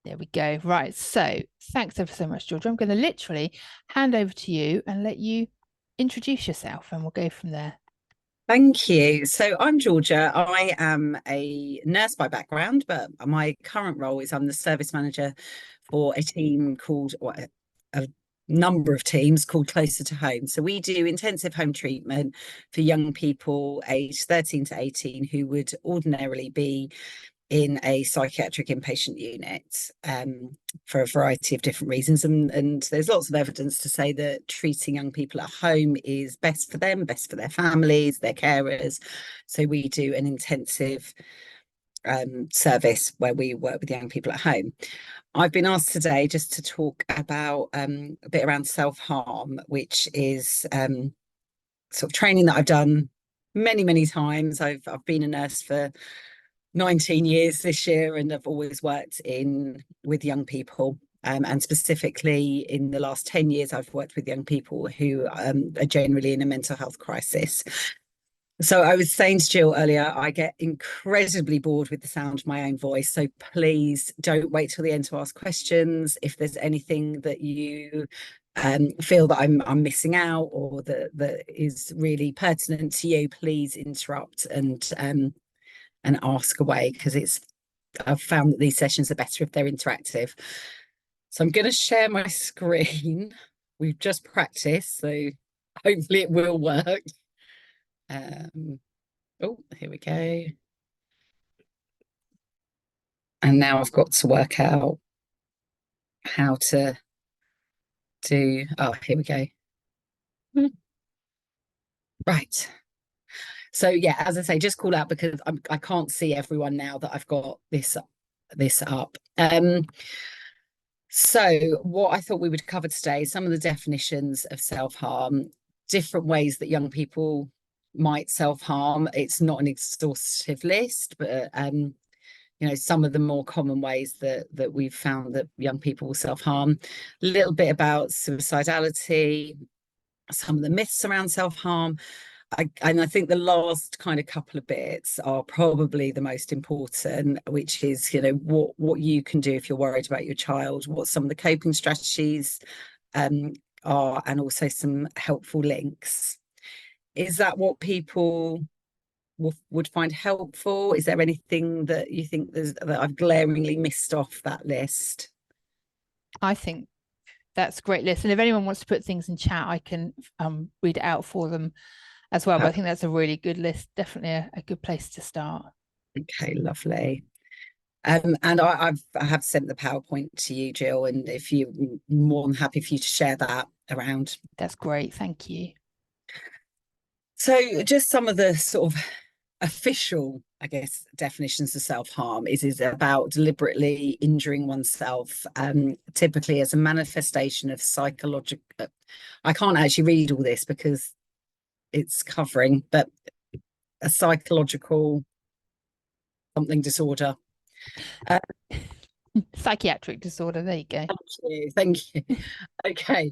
There we go. Right. So thanks ever so much, Georgia. I'm going to literally hand over to you and let you introduce yourself, and we'll go from there. Thank you. So I'm Georgia. I am a nurse by background, but my current role is I'm the service manager for a team called, or a number of teams called Closer to Home. So we do intensive home treatment for young people aged 13 to 18 who would ordinarily be in a psychiatric inpatient unit for a variety of different reasons. And there's lots of evidence to say that treating young people at home is best for them, best for their families, their carers. So we do an intensive service where we work with young people at home. I've been asked today just to talk about a bit around self-harm, which is sort of training that I've done many times. I've been a nurse for 19 years this year, and I've always worked in with young people. And specifically in the last 10 years, I've worked with young people who are generally in a mental health crisis. So I was saying to Jill earlier, I get incredibly bored with the sound of my own voice. So please don't wait till the end to ask questions. If there's anything that you feel that I'm missing out, or that is really pertinent to you, please interrupt and ask away, because I've found that these sessions are better if they're interactive. So I'm going to share my screen. We've just practiced, so hopefully it will work. Oh, here we go. And now I've got to work out how to do, oh, here we go. Right. So yeah, as I say, just call out because I can't see everyone now that I've got this up. So what I thought we would cover today is some of the definitions of self-harm, different ways that young people might self-harm. It's not an exhaustive list, but some of the more common ways that we've found that young people will self-harm. A little bit about suicidality, some of the myths around self-harm. And I think the last kind of couple of bits are probably the most important, which is, what you can do if you're worried about your child, what some of the coping strategies are, and also some helpful links. Is that what people would find helpful? Is there anything that you think that I've glaringly missed off that list? I think that's a great list. And if anyone wants to put things in chat, I can read it out for them as well. But I think that's a really good list. Definitely a good place to start. Okay, lovely. And I have sent the PowerPoint to you, Jill, and if you're more than happy for you to share that around. That's great. Thank you. So just some of the sort of official, I guess, definitions of self-harm is about deliberately injuring oneself, typically as a manifestation of psychological, I can't actually read all this because it's covering, but a psychological something disorder. Psychiatric disorder. There you go. Thank you. Okay.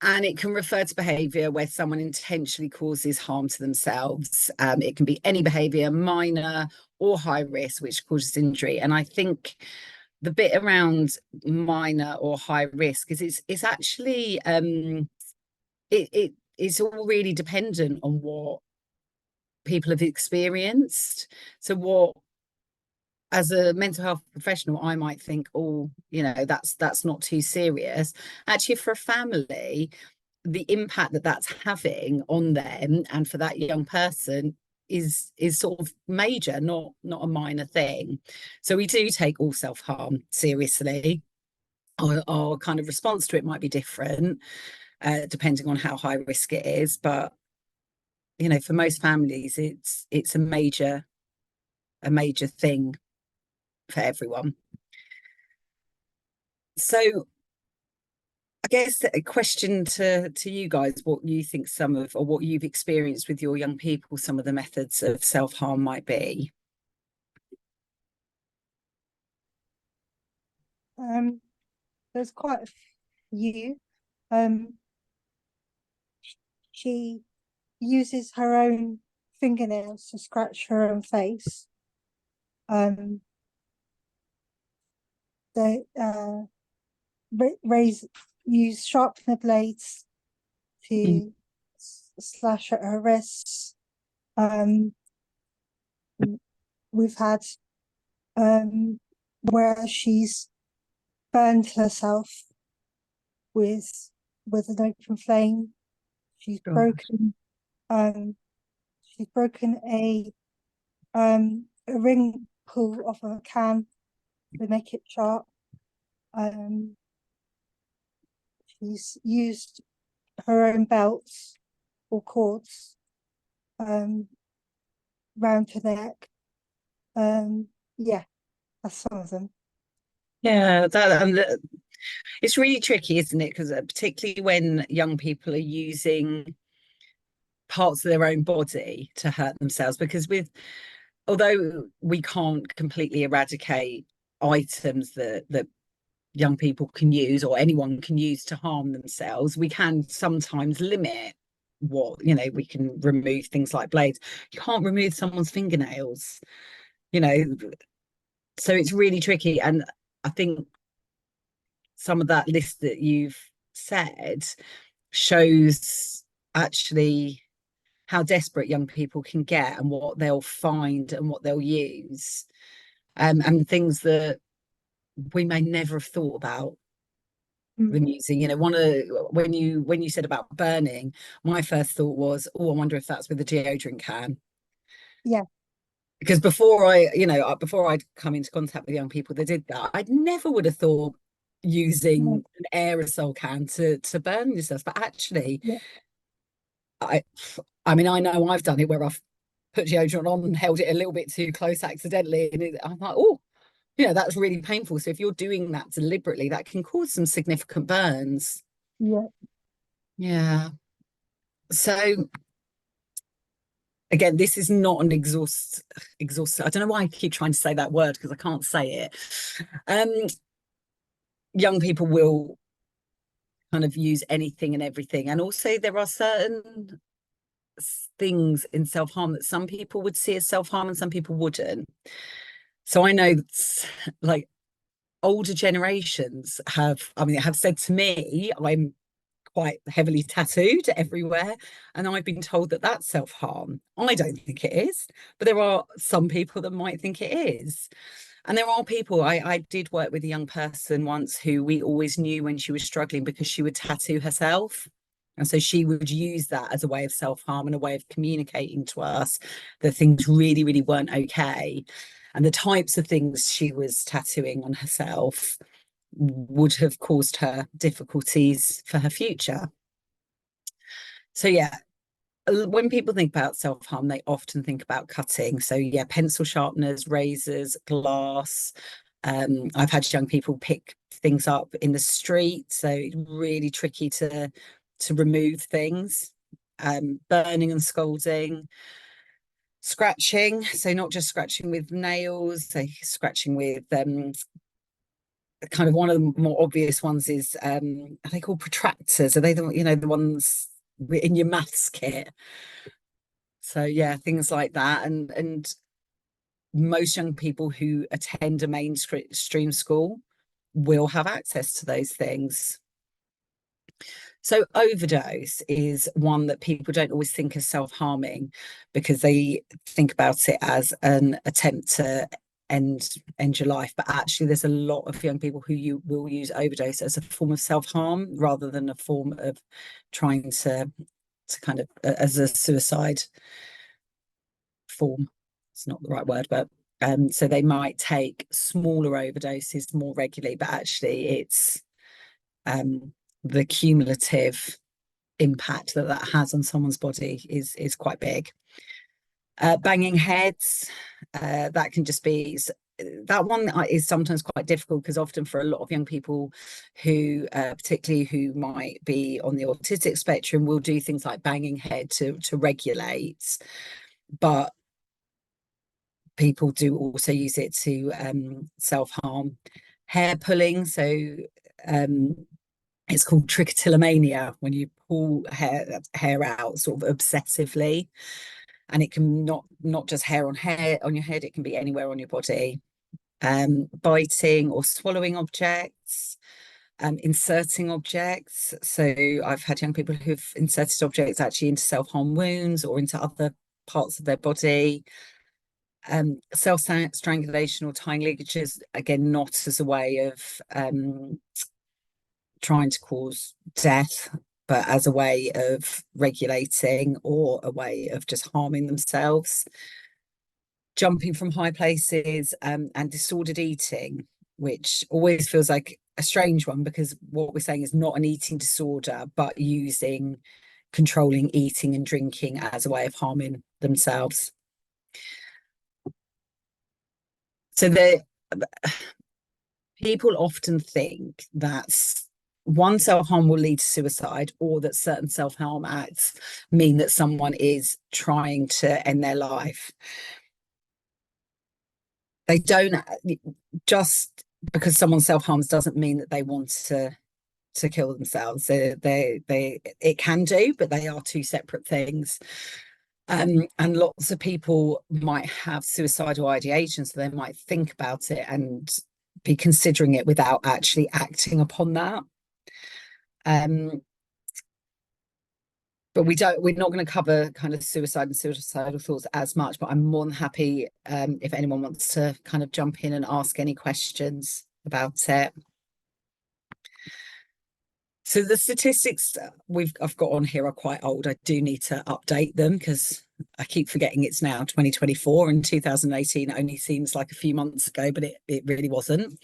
And it can refer to behaviour where someone intentionally causes harm to themselves. It can be any behaviour, minor or high risk, which causes injury. And I think the bit around minor or high risk is it's actually it's all really dependent on what people have experienced. So what, as a mental health professional, I might think, oh, that's not too serious. Actually, for a family, the impact that that's having on them and for that young person is sort of major, not a minor thing. So we do take all self-harm seriously. Our kind of response to it might be different, depending on how high risk it is. But for most families, it's a major thing for everyone. So I guess a question to you guys, what you think or what you've experienced with your young people, some of the methods of self-harm might be. There's quite a few. Um, she uses her own fingernails to scratch her own face. they use sharpener blades to slash at her wrists. We've had where she's burned herself with an open flame. She's God. broken a ring pull off of a can to make it sharp. She's used her own belts or cords round her neck. Yeah, that's some of them. Yeah, it's really tricky, isn't it? Because particularly when young people are using parts of their own body to hurt themselves, because although we can't completely eradicate items that young people can use or anyone can use to harm themselves, we can sometimes limit what, we can remove things like blades. You can't remove someone's fingernails, so it's really tricky. And I think some of that list that you've said shows actually how desperate young people can get and what they'll find and what they'll use, and things that we may never have thought about them using. When you said about burning, my first thought was, oh, I wonder if that's with a deodorant can. Yeah. Because before I'd come into contact with young people that did that, I never would have thought using an aerosol can to burn yourself. But actually, yeah. I mean, I know I've done it where I've put deodorant on and held it a little bit too close accidentally, and I'm like, oh, that's really painful. So if you're doing that deliberately, that can cause some significant burns. Yeah. So again, this is not an exhaust. I don't know why I keep trying to say that word because I can't say it. Young people will kind of use anything and everything, and also there are certain things in self-harm that some people would see as self-harm and some people wouldn't. So I know like older generations have said to me, I'm quite heavily tattooed everywhere, and I've been told that that's self-harm. I don't think it is, but there are some people that might think it is. And there are people, I did work with a young person once who we always knew when she was struggling because she would tattoo herself. And so she would use that as a way of self-harm and a way of communicating to us that things really, really weren't okay. And the types of things she was tattooing on herself would have caused her difficulties for her future. So yeah, when people think about self-harm, they often think about cutting. So yeah, pencil sharpeners, razors, glass. I've had young people pick things up in the street, so it's really tricky to remove things. Burning and scalding. Scratching, so not just scratching with nails, so scratching with kind of one of the more obvious ones is are they called protractors? Are they the ones in your maths kit? So yeah, things like that. And most young people who attend a mainstream school will have access to those things. So overdose is one that people don't always think of self-harming because they think about it as an attempt to end your life, but actually there's a lot of young people who will use overdose as a form of self-harm rather than a form of trying to kind of as a suicide form. It's not the right word, but so they might take smaller overdoses more regularly, but actually it's the cumulative impact that has on someone's body is quite big. Banging heads, that can just be, that one is sometimes quite difficult because often for a lot of young people who particularly who might be on the autistic spectrum will do things like banging head to regulate, but people do also use it to self-harm. Hair pulling, so it's called trichotillomania, when you pull hair out sort of obsessively, and it can not just hair on your head, it can be anywhere on your body. biting or swallowing objects, inserting objects. So I've had young people who've inserted objects actually into self-harm wounds or into other parts of their body. Self-strangulation or tying ligatures, again, not as a way of trying to cause death, but as a way of regulating or a way of just harming themselves. Jumping from high places, and disordered eating, which always feels like a strange one, because what we're saying is not an eating disorder, but controlling eating and drinking as a way of harming themselves. So people often think that one self-harm will lead to suicide, or that certain self-harm acts mean that someone is trying to end their life. They don't, just because someone self-harms doesn't mean that they want to kill themselves. It can do, but they are two separate things. And lots of people might have suicidal ideation, so they might think about it and be considering it without actually acting upon that. But we're not going to cover kind of suicide and suicidal thoughts as much, but I'm more than happy if anyone wants to kind of jump in and ask any questions about it. So the statistics I've got on here are quite old. I do need to update them because I keep forgetting it's now 2024, and 2018 only seems like a few months ago, but it really wasn't.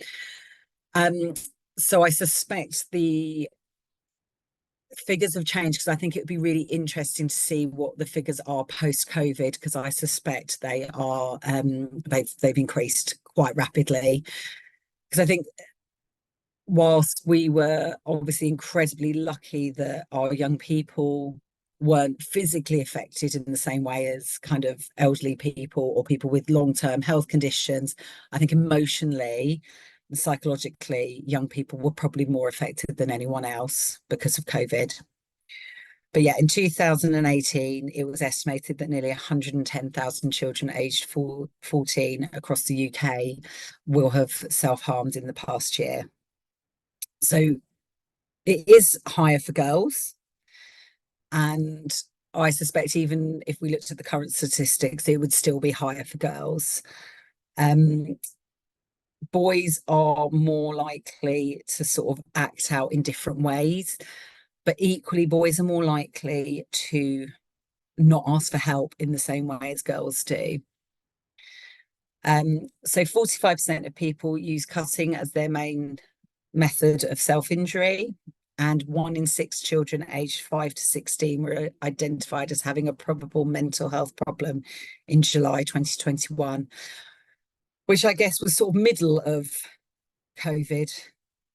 So I suspect the figures have changed, because I think it would be really interesting to see what the figures are post-COVID, because I suspect they are they've increased quite rapidly. Because I think whilst we were obviously incredibly lucky that our young people weren't physically affected in the same way as kind of elderly people or people with long-term health conditions, I think emotionally and psychologically young people were probably more affected than anyone else because of COVID. But yeah, in 2018, it was estimated that nearly 110,000 children aged 14 across the UK will have self-harmed in the past year. So it is higher for girls. And I suspect even if we looked at the current statistics, it would still be higher for girls. Boys are more likely to sort of act out in different ways, but equally boys are more likely to not ask for help in the same way as girls do. So 45% of people use cutting as their main method of self-injury, and 1 in 6 children aged 5 to 16 were identified as having a probable mental health problem in July 2021, which I guess was sort of middle of COVID.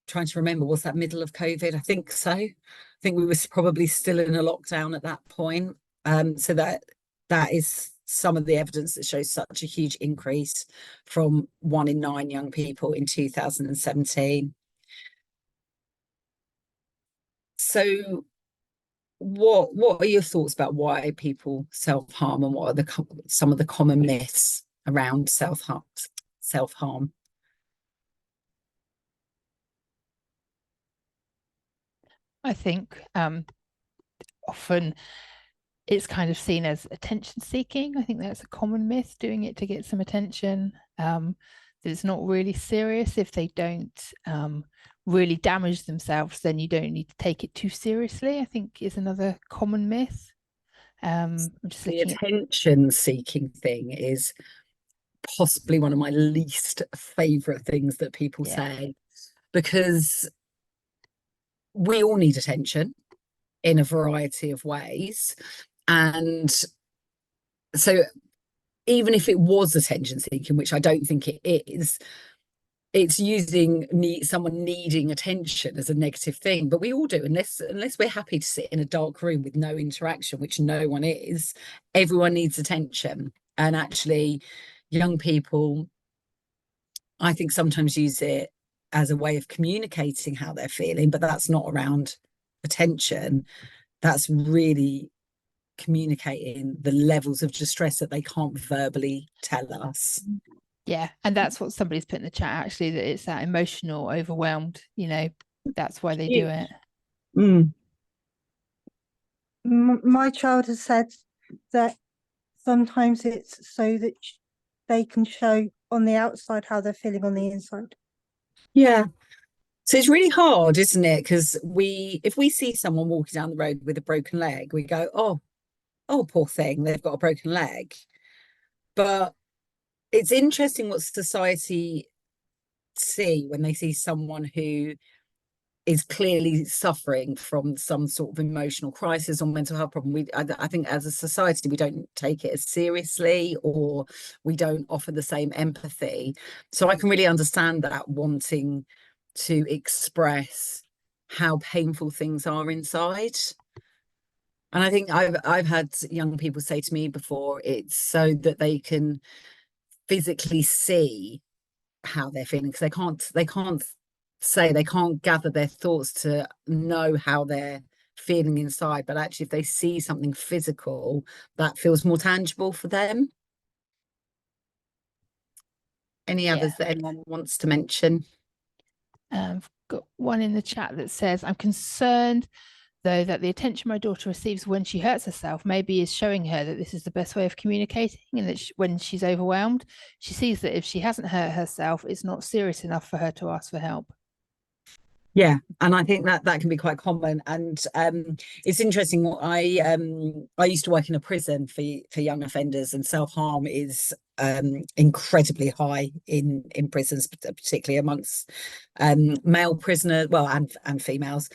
Trying to remember, was that middle of COVID? I think so. I think we were probably still in a lockdown at that point. So that is some of the evidence that shows such a huge increase from 1 in 9 young people in 2017. So what are your thoughts about why people self-harm, and what are some of the common myths around self-harm? I think often it's kind of seen as attention seeking. I think that's a common myth, doing it to get some attention. That it's not really serious. If they don't really damage themselves, then you don't need to take it too seriously, I think is another common myth. I'm just The looking at attention seeking thing is possibly one of my least favorite things that people say, because we all need attention in a variety of ways. And so even if it was attention seeking, which I don't think it is, it's using someone needing attention as a negative thing. But we all do, unless we're happy to sit in a dark room with no interaction, which no one is. Everyone needs attention. And actually young people, I think, sometimes use it as a way of communicating how they're feeling, but that's not around attention. That's really communicating the levels of distress that they can't verbally tell us. Yeah, and that's what somebody's put in the chat actually, that it's that emotional overwhelmed, that's why they do it. Mm. My child has said that sometimes it's so that they can show on the outside how they're feeling on the inside. Yeah. So it's really hard, isn't it? Because if we see someone walking down the road with a broken leg, we go, oh, poor thing, they've got a broken leg. But it's interesting what society see when they see someone who is clearly suffering from some sort of emotional crisis or mental health problem. I think as a society, we don't take it as seriously, or we don't offer the same empathy. So I can really understand that, wanting to express how painful things are inside. And I think I've had young people say to me before, it's so that they can physically see how they're feeling, because they can't gather their thoughts to know how they're feeling inside. But actually, if they see something physical, that feels more tangible for them. Any others that anyone wants to mention? I've got one in the chat that says, I'm concerned though that the attention my daughter receives when she hurts herself maybe is showing her that this is the best way of communicating, and that when she's overwhelmed, she sees that if she hasn't hurt herself, it's not serious enough for her to ask for help. Yeah, and I think that can be quite common. And it's interesting. I used to work in a prison for young offenders, and self-harm is incredibly high in prisons, particularly amongst male prisoners, well, and females.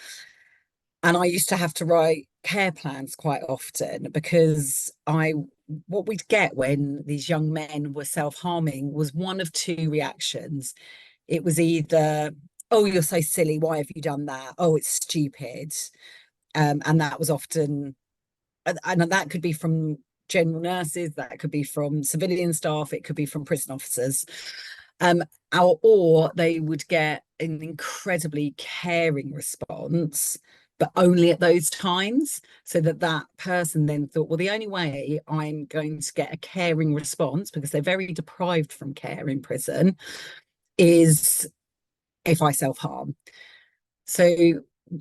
And I used to have to write care plans quite often, because what we'd get when these young men were self-harming was one of two reactions. It was either, oh, you're so silly, why have you done that? Oh, it's stupid. And that was often, and that could be from general nurses, that could be from civilian staff, it could be from prison officers. Or they would get an incredibly caring response, but only at those times. So that person then thought, well, the only way I'm going to get a caring response, because they're very deprived from care in prison, is if I self-harm. So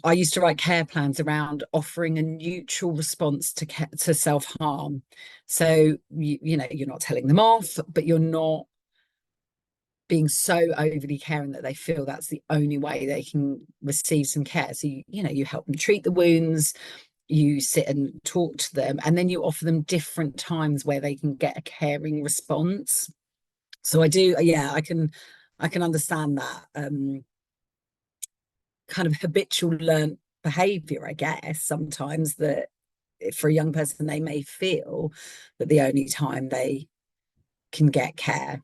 I used to write care plans around offering a neutral response to self-harm. So you're not telling them off, but you're not being so overly caring that they feel that's the only way they can receive some care. So you help them treat the wounds, you sit and talk to them, and then you offer them different times where they can get a caring response. So I do, yeah, I can understand that kind of habitual learned behavior, I guess, sometimes, that for a young person, they may feel that the only time they can get care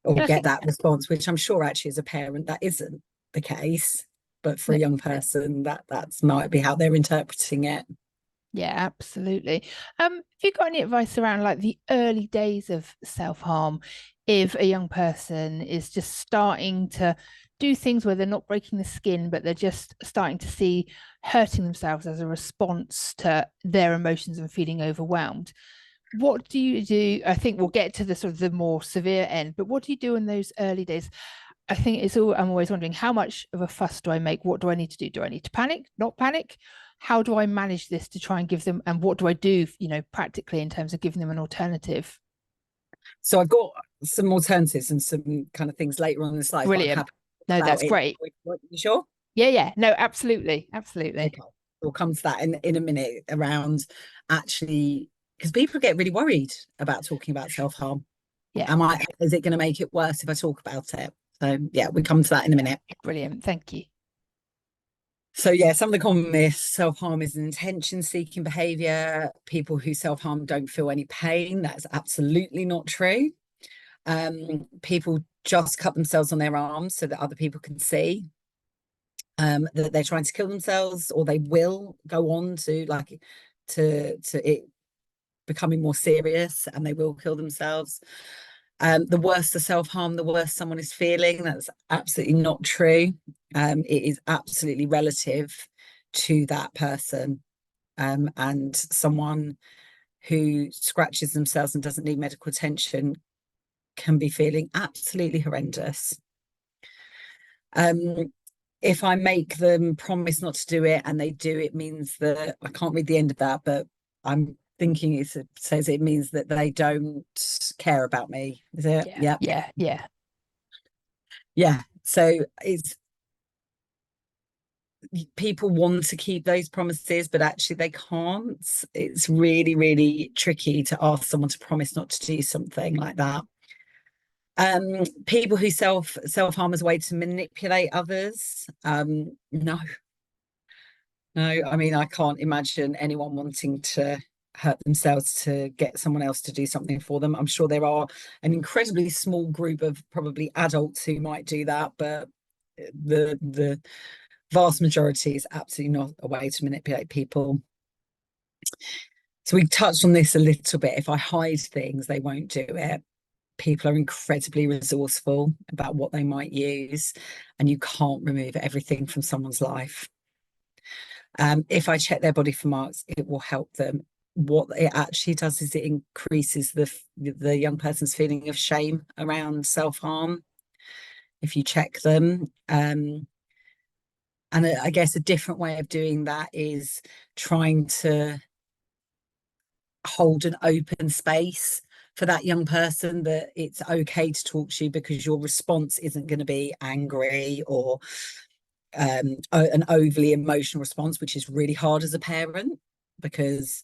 or get that response, which I'm sure actually as a parent, that isn't the case. But for a young person, that's might be how they're interpreting it. Yeah, absolutely. Have you got any advice around like the early days of self-harm, if a young person is just starting to do things where they're not breaking the skin, but they're just starting to see hurting themselves as a response to their emotions and feeling overwhelmed? What do you do? I think we'll get to the sort of the more severe end, but what do you do in those early days? I think I'm always wondering, how much of a fuss do I make? What do I need to do? Do I need to panic, not panic? How do I manage this to try and give them, and what do I do, practically in terms of giving them an alternative? So I've got some alternatives and some kind of things later on in the slides. Brilliant. No, that's great. You sure? Yeah. No, absolutely. Okay. We'll come to that in a minute, around actually, because people get really worried about talking about self-harm. Yeah. Is it going to make it worse if I talk about it? So yeah, we come to that in a minute. Brilliant. Thank you. So yeah, some of the common myths: self-harm is an attention-seeking behavior. People who self-harm don't feel any pain. That's absolutely not true. People just cut themselves on their arms so that other people can see that they're trying to kill themselves, or they will go on to it becoming more serious, and they will kill themselves. The worse the self-harm, the worse someone is feeling. That's absolutely not true. It is absolutely relative to that person. And someone who scratches themselves and doesn't need medical attention can be feeling absolutely horrendous. If I make them promise not to do it and they do, it means that, I can't read the end of that, but I'm thinking it says it means that they don't care about me. Is it? Yeah. Yeah. Yeah. Yeah. So it's, people want to keep those promises, but actually they can't. It's really, really tricky to ask someone to promise not to do something like that. People who self-harm as a way to manipulate others. No. I mean, I can't imagine anyone wanting to hurt themselves to get someone else to do something for them. I'm sure there are an incredibly small group of probably adults who might do that, but the vast majority is absolutely not a way to manipulate people. So we touched on this a little bit. If I hide things, they won't do it. People are incredibly resourceful about what they might use, and you can't remove everything from someone's life. If I check their body for marks, it will help them. What it actually does is it increases the young person's feeling of shame around self-harm if you check them. And I guess a different way of doing that is trying to hold an open space for that young person, that it's okay to talk to you, because your response isn't going to be angry or an overly emotional response, which is really hard as a parent, because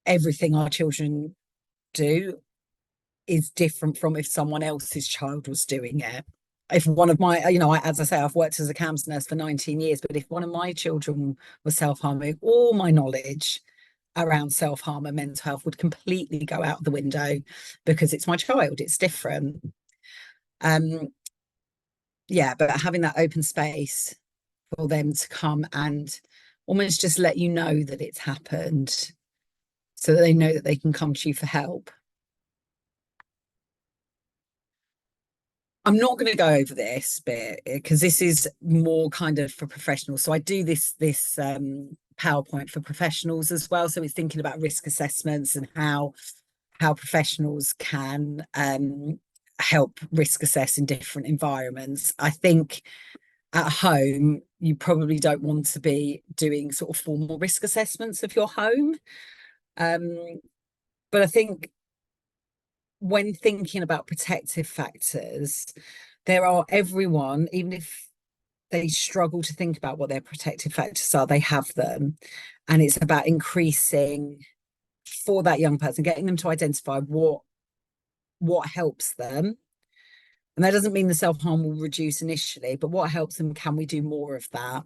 everything our children do is different from if someone else's child was doing it. If one of my, as I say, I've worked as a CAMHS nurse for 19 years, but if one of my children was self-harming, all my knowledge around self-harm and mental health would completely go out the window, because it's my child, it's different. Yeah, but having that open space for them to come and almost just let you know that it's happened, so that they know that they can come to you for help. I'm not going to go over this bit because this is more kind of for professionals. So I do this PowerPoint for professionals as well. So it's thinking about risk assessments and how professionals can help risk assess in different environments. I think at home, you probably don't want to be doing sort of formal risk assessments of your home. But I think when thinking about protective factors, there are everyone, even if they struggle to think about what their protective factors are, they have them. And it's about increasing for that young person, getting them to identify what helps them. And that doesn't mean the self-harm will reduce initially, but what helps them, can we do more of that?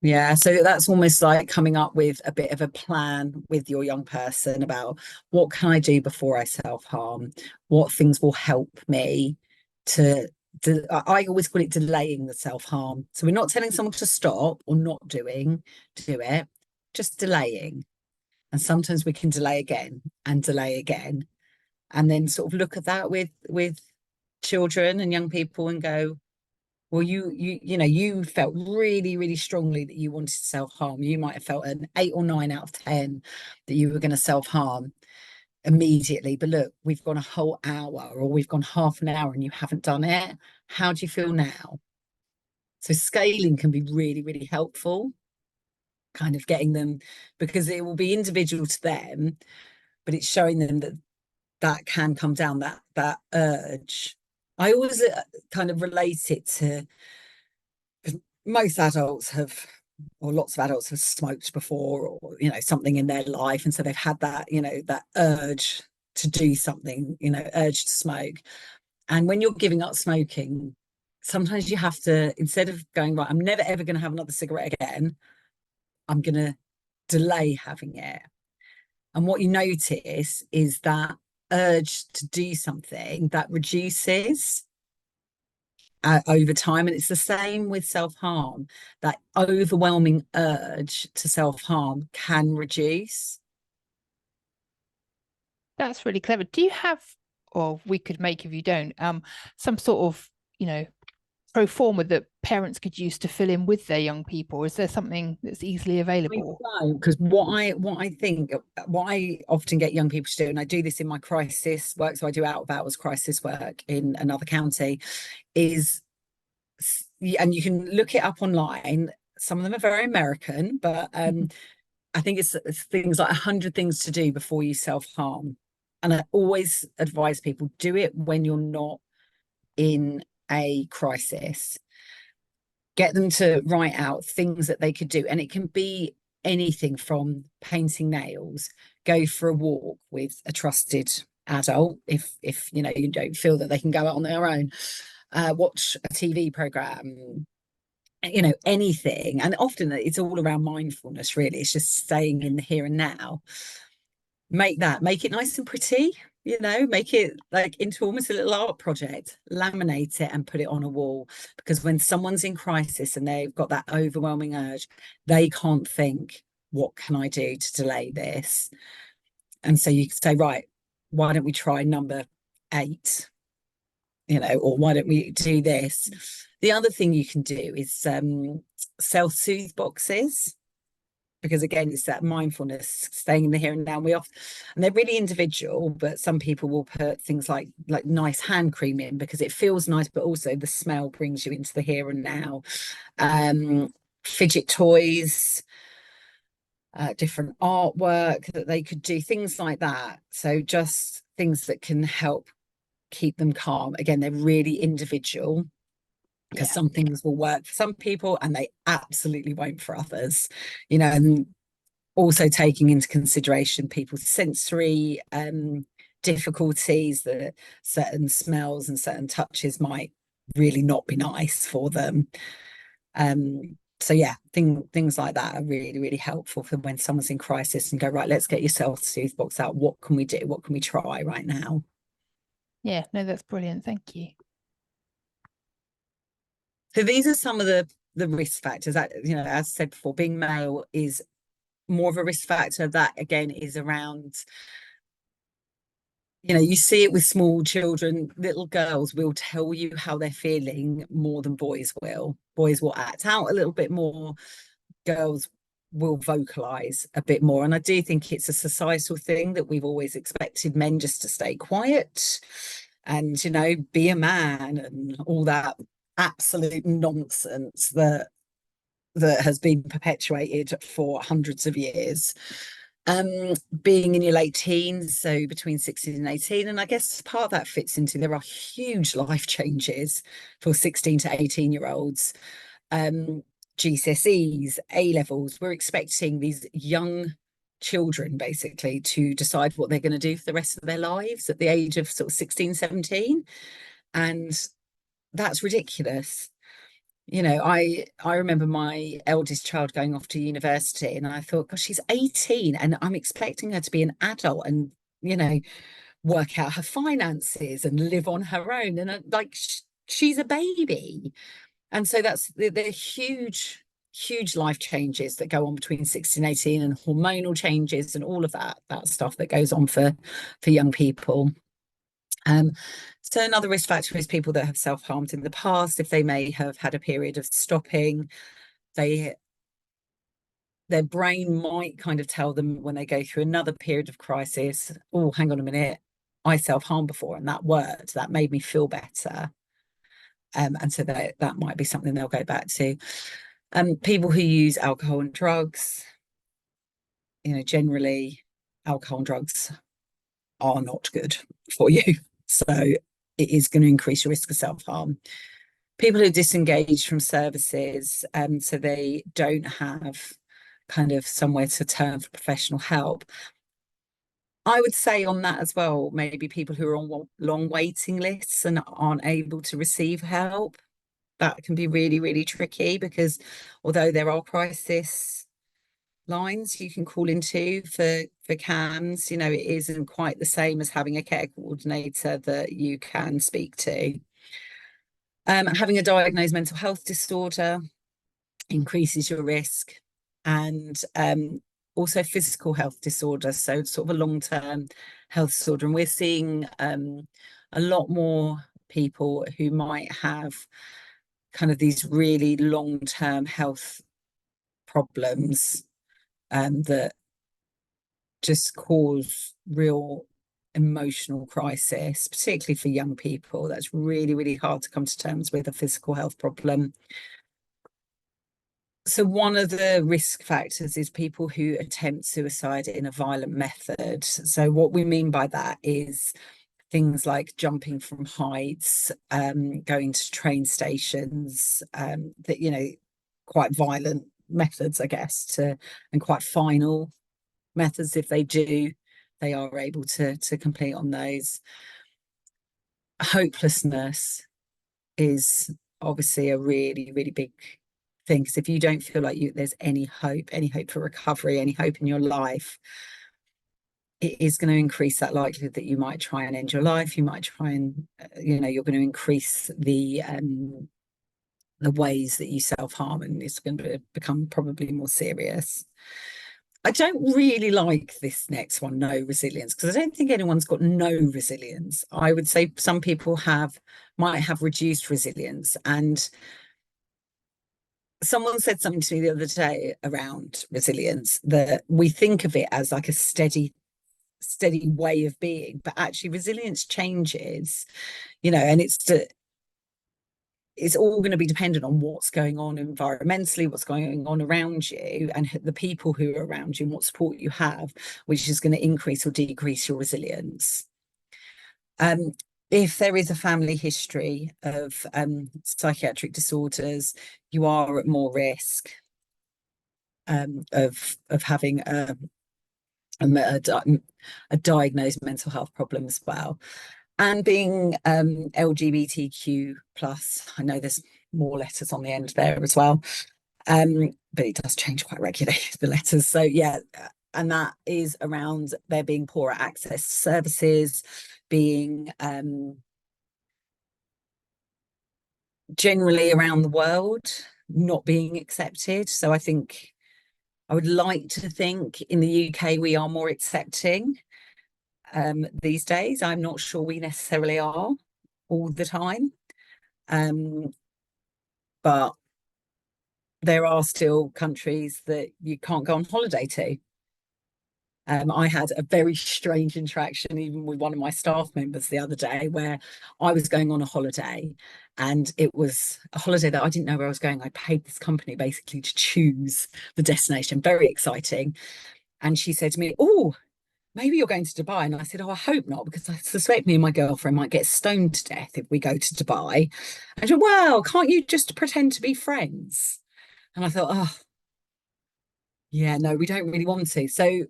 Yeah, so that's almost like coming up with a bit of a plan with your young person about, what can I do before I self-harm? What things will help me to I always call it delaying the self-harm. So we're not telling someone to stop or not do it, just delaying. And sometimes we can delay again and delay again. And then sort of look at that with children and young people and go, well, you felt really, really strongly that you wanted to self-harm. You might have felt an 8 or 9 out of 10 that you were going to self-harm immediately. But look, we've gone a whole hour, or we've gone half an hour and you haven't done it. How do you feel now? So scaling can be really, really helpful, kind of getting them, because it will be individual to them, but it's showing them that can come down, that urge. I always kind of relate it to, most adults have, or lots of adults have smoked before, or something in their life, and so they've had that that urge to do something, urge to smoke. And when you're giving up smoking, sometimes you have to, instead of going, right, I'm never ever going to have another cigarette again, I'm going to delay having it. And what you notice is that urge to do something that reduces over time. And it's the same with self-harm. That overwhelming urge to self-harm can reduce. That's really clever. Do you have, or we could make if you don't, some sort of, pro forma that parents could use to fill in with their young people? Is there something that's easily available? Because what I think, what I often get young people to do, and I do this in my crisis work, so I do out of hours crisis work in another county, is, and you can look it up online. Some of them are very American, but I think it's things like 100 things to do before you self-harm. And I always advise people, do it when you're not in a crisis. Get them to write out things that they could do. And it can be anything from painting nails, go for a walk with a trusted adult if you know, you don't feel that they can go out on their own, watch a TV program, you know, anything. And often it's all around mindfulness, really. It's just staying in the here and now. Make it nice and pretty, you know, make it like into almost a little art project, laminate it and put it on a wall. Because when someone's in crisis and they've got that overwhelming urge, they can't think, what can I do to delay this? And so you say, right, why don't we try number 8, you know, or why don't we do this? The other thing you can do is self-soothe boxes, because again, it's that mindfulness, staying in the here and now. And they're really individual, but some people will put things like nice hand cream in because it feels nice, but also the smell brings you into the here and now. Fidget toys, different artwork that they could do, things like that. So just things that can help keep them calm. Again, they're really individual, because some things will work for some people and they absolutely won't for others, you know. And also taking into consideration people's sensory difficulties, that certain smells and certain touches might really not be nice for them. So yeah, things like that are really, really helpful for when someone's in crisis and go, right, let's get your self-soothe box out. What can we do? What can we try right now? Yeah, no, that's brilliant. Thank you. So these are some of the risk factors that, you know, as I said before, being male is more of a risk factor. That again is around, you know, you see it with small children. Little girls will tell you how they're feeling more than boys will. Boys will act out a little bit more. Girls will vocalize a bit more. And I do think it's a societal thing that we've always expected men just to stay quiet and, you know, be a man and all that absolute nonsense that has been perpetuated for hundreds of years. Being in your late teens, so between 16 and 18, and I guess part of that fits into, there are huge life changes for 16 to 18-year-olds. GCSEs, A levels, we're expecting these young children basically to decide what they're going to do for the rest of their lives at the age of sort of 16, 17. And that's ridiculous. You know, I remember my eldest child going off to university and I thought, gosh, she's 18 and I'm expecting her to be an adult and, you know, work out her finances and live on her own. And like, she's a baby. And so that's the huge life changes that go on between 16 and 18, and hormonal changes and all of that stuff that goes on for young people. So another risk factor is people that have self-harmed in the past. If they may have had a period of stopping, their brain might kind of tell them when they go through another period of crisis, oh, hang on a minute, I self-harmed before and that worked, that made me feel better. And so that might be something they'll go back to. People who use alcohol and drugs, you know, generally alcohol and drugs are not good for you. So it is going to increase your risk of self-harm. People who disengage from services, so they don't have kind of somewhere to turn for professional help. I would say on that as well, maybe people who are on long waiting lists and aren't able to receive help. That can be really, really tricky, because although there are crisis lines you can call into for CAMHS, you know, it isn't quite the same as having a care coordinator that you can speak to. Having a diagnosed mental health disorder increases your risk, and also physical health disorder, so sort of a long-term health disorder. And we're seeing a lot more people who might have kind of these really long-term health problems that just cause real emotional crisis, particularly for young people. That's really, really hard to come to terms with a physical health problem. So one of the risk factors is people who attempt suicide in a violent method. So what we mean by that is things like jumping from heights, going to train stations, that, you know, quite violent methods, I guess, and quite final methods. If they are able to complete on those. Hopelessness is obviously a really, really big thing, because if you don't feel like there's any hope for recovery, any hope in your life, it is going to increase that likelihood that you might try and end your life. You might try and, you're going to increase the ways that you self-harm, and it's going to become probably more serious. I don't really like this next one, no resilience, because I don't think anyone's got no resilience. I would say some people might have reduced resilience. And someone said something to me the other day around resilience, that we think of it as like a steady way of being, but actually resilience changes, and it's all going to be dependent on what's going on environmentally, what's going on around you, and the people who are around you and what support you have, which is going to increase or decrease your resilience. If there is a family history of psychiatric disorders, you are at more risk of having a diagnosed mental health problem as well. And being LGBTQ plus, I know there's more letters on the end there as well, but it does change quite regularly, the letters. So yeah, and that is around there being poorer access to services, being generally around the world not being accepted. So I would like to think in the UK we are more accepting these days. I'm not sure we necessarily are all the time, but there are still countries that you can't go on holiday to. I had a very strange interaction even with one of my staff members the other day, where I was going on a holiday, and it was a holiday that I didn't know where I was going. I paid this company basically to choose the destination. Very exciting. And she said to me, "Oh, maybe you're going to Dubai." And I said, "Oh, I hope not, because I suspect me and my girlfriend might get stoned to death if we go to Dubai." And she said, "Well, can't you just pretend to be friends?" And I thought, oh, yeah, no, we don't really want to. So,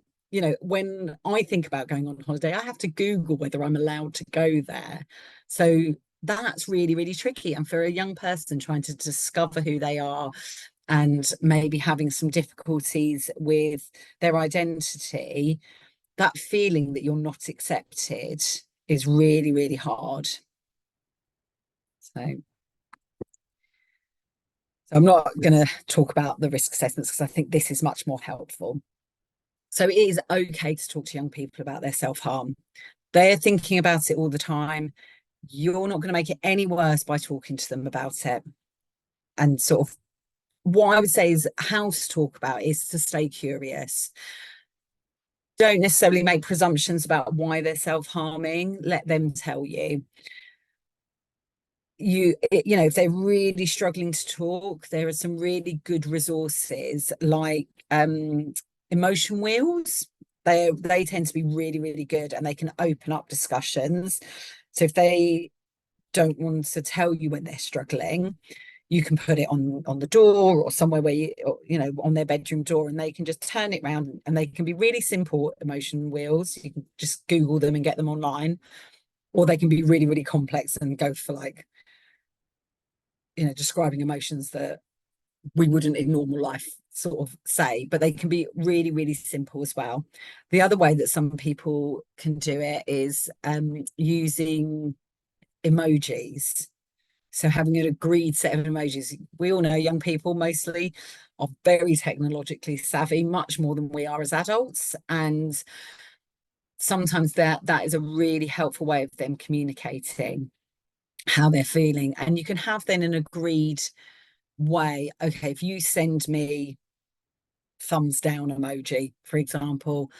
when I think about going on holiday, I have to Google whether I'm allowed to go there. So that's really, really tricky. And for a young person trying to discover who they are, and maybe having some difficulties with their identity, that feeling that you're not accepted is really, really hard. So I'm not going to talk about the risk assessments, because I think this is much more helpful. So it is okay to talk to young people about their self-harm. They're thinking about it all the time. You're not going to make it any worse by talking to them about it. And sort of what I would say is how to talk about it is to stay curious. Don't necessarily make presumptions about why they're self-harming. Let them tell you. If they're really struggling to talk, there are some really good resources like emotion wheels. They tend to be really, really good, and they can open up discussions. So if they don't want to tell you when they're struggling, you can put it on the door or somewhere where on their bedroom door, and they can just turn it around, and they can be really simple emotion wheels. You can just Google them and get them online, or they can be really, really complex and go for like describing emotions that we wouldn't in normal life sort of say, but they can be really, really simple as well. The other way that some people can do it is using emojis. So having an agreed set of emojis. We all know young people mostly are very technologically savvy, much more than we are as adults, and sometimes that is a really helpful way of them communicating. how they're feeling. And you can have then an agreed way. Okay, if you send me thumbs down emoji, for example,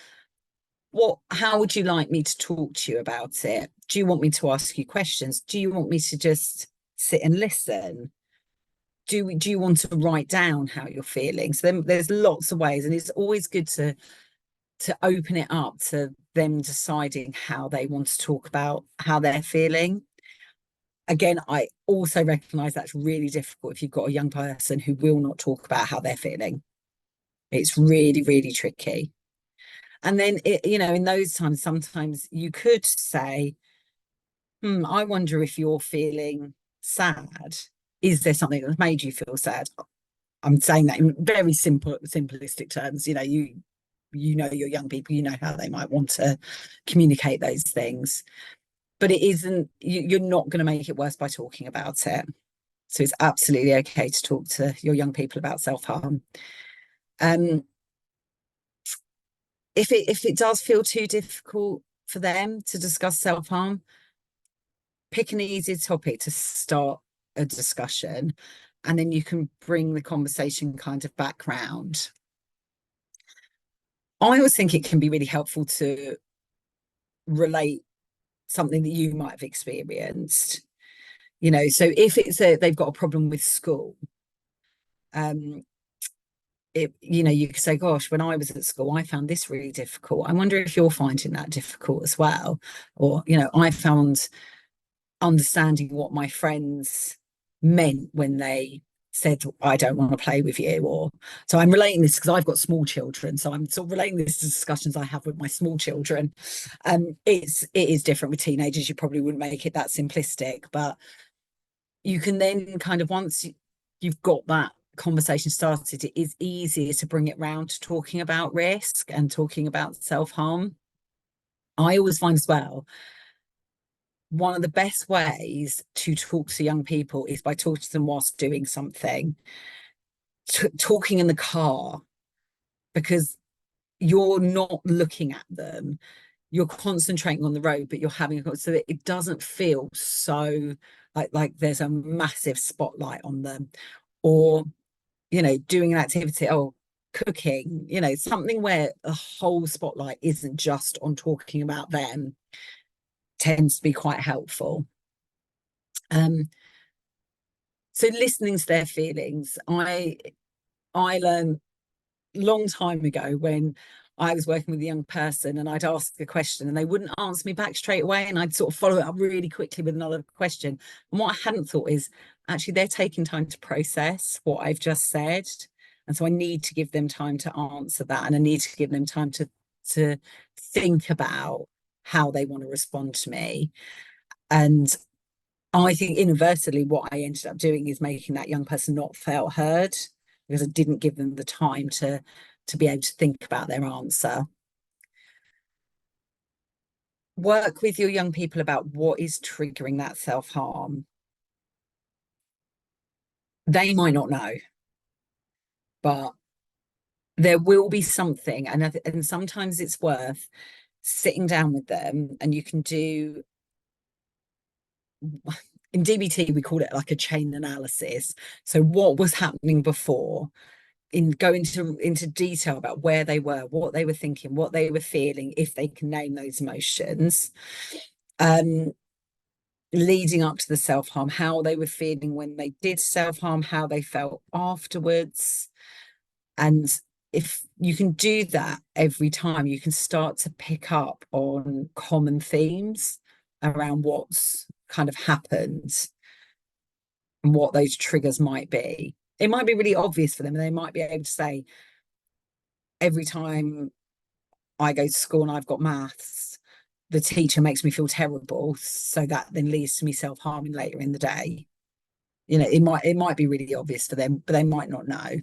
how would you like me to talk to you about it? Do you want me to ask you questions? Do you want me to just sit and listen? Do you want to write down how you're feeling? So then there's lots of ways, and it's always good to open it up to them deciding how they want to talk about how they're feeling. Again, I also recognize that's really difficult if you've got a young person who will not talk about how they're feeling. It's really, really tricky. And then, in those times, sometimes you could say, I wonder if you're feeling sad. Is there something that's made you feel sad? I'm saying that in very simplistic terms. You know your young people, you know how they might want to communicate those things. But it isn't, you're not going to make it worse by talking about it. So it's absolutely okay to talk to your young people about self-harm. If it does feel too difficult for them to discuss self-harm, pick an easy topic to start a discussion, and then you can bring the conversation kind of background. I always think it can be really helpful to relate something that you might have experienced. So if they've got a problem with school, you could say, gosh, when I was at school, I found this really difficult. I wonder if you're finding that difficult as well. Or, I found understanding what my friends meant when they said, I don't want to play with you. Or so I'm relating this because I've got small children. So I'm sort of relating this to discussions I have with my small children. It is different with teenagers. You probably wouldn't make it that simplistic, but you can then kind of, once you've got that conversation started, it is easier to bring it round to talking about risk and talking about self-harm. I always find as well, one of the best ways to talk to young people is by talking to them whilst doing something, talking in the car, because you're not looking at them, you're concentrating on the road, but you're having so that it doesn't feel so like there's a massive spotlight on them. Or doing an activity, cooking, something where the whole spotlight isn't just on talking about them, tends to be quite helpful. So listening to their feelings, I learned a long time ago when I was working with a young person and I'd ask a question and they wouldn't answer me back straight away, and I'd sort of follow it up really quickly with another question. And what I hadn't thought is actually they're taking time to process what I've just said. And so I need to give them time to answer that, and I need to give them time to think about how they want to respond to me. And I think inadvertently what I ended up doing is making that young person not feel heard, because I didn't give them the time to be able to think about their answer. Work with your young people about what is triggering that self-harm. They might not know, but there will be something, and sometimes it's worth sitting down with them, and you can do, in DBT we call it like a chain analysis. So what was happening before, go into detail about where they were, what they were thinking, what they were feeling, if they can name those emotions, leading up to the self-harm, how they were feeling when they did self-harm, how they felt afterwards. And if you can do that every time, you can start to pick up on common themes around what's kind of happened and what those triggers might be. It might be really obvious for them, and they might be able to say, every time I go to school and I've got maths, the teacher makes me feel terrible, so that then leads to me self-harming later in the day. It might be really obvious for them, but they might not know.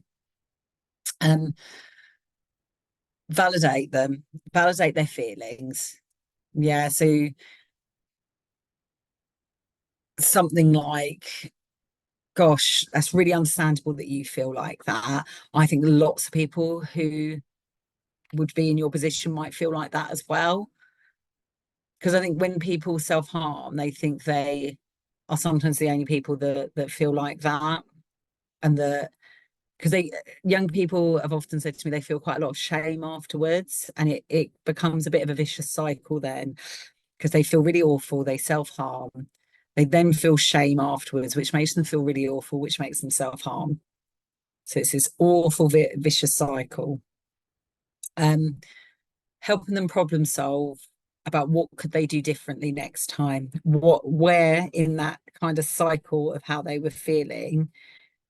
Validate them, validate their feelings. Yeah, so something like, gosh, that's really understandable that you feel like that. I think lots of people who would be in your position might feel like that as well. Because I think when people self-harm, they think they are sometimes the only people that feel like that. And because young people have often said to me they feel quite a lot of shame afterwards, and it becomes a bit of a vicious cycle then, because they feel really awful, they self-harm, they then feel shame afterwards, which makes them feel really awful, which makes them self-harm. So it's this awful vicious cycle. Helping them problem solve about what could they do differently next time, where in that kind of cycle of how they were feeling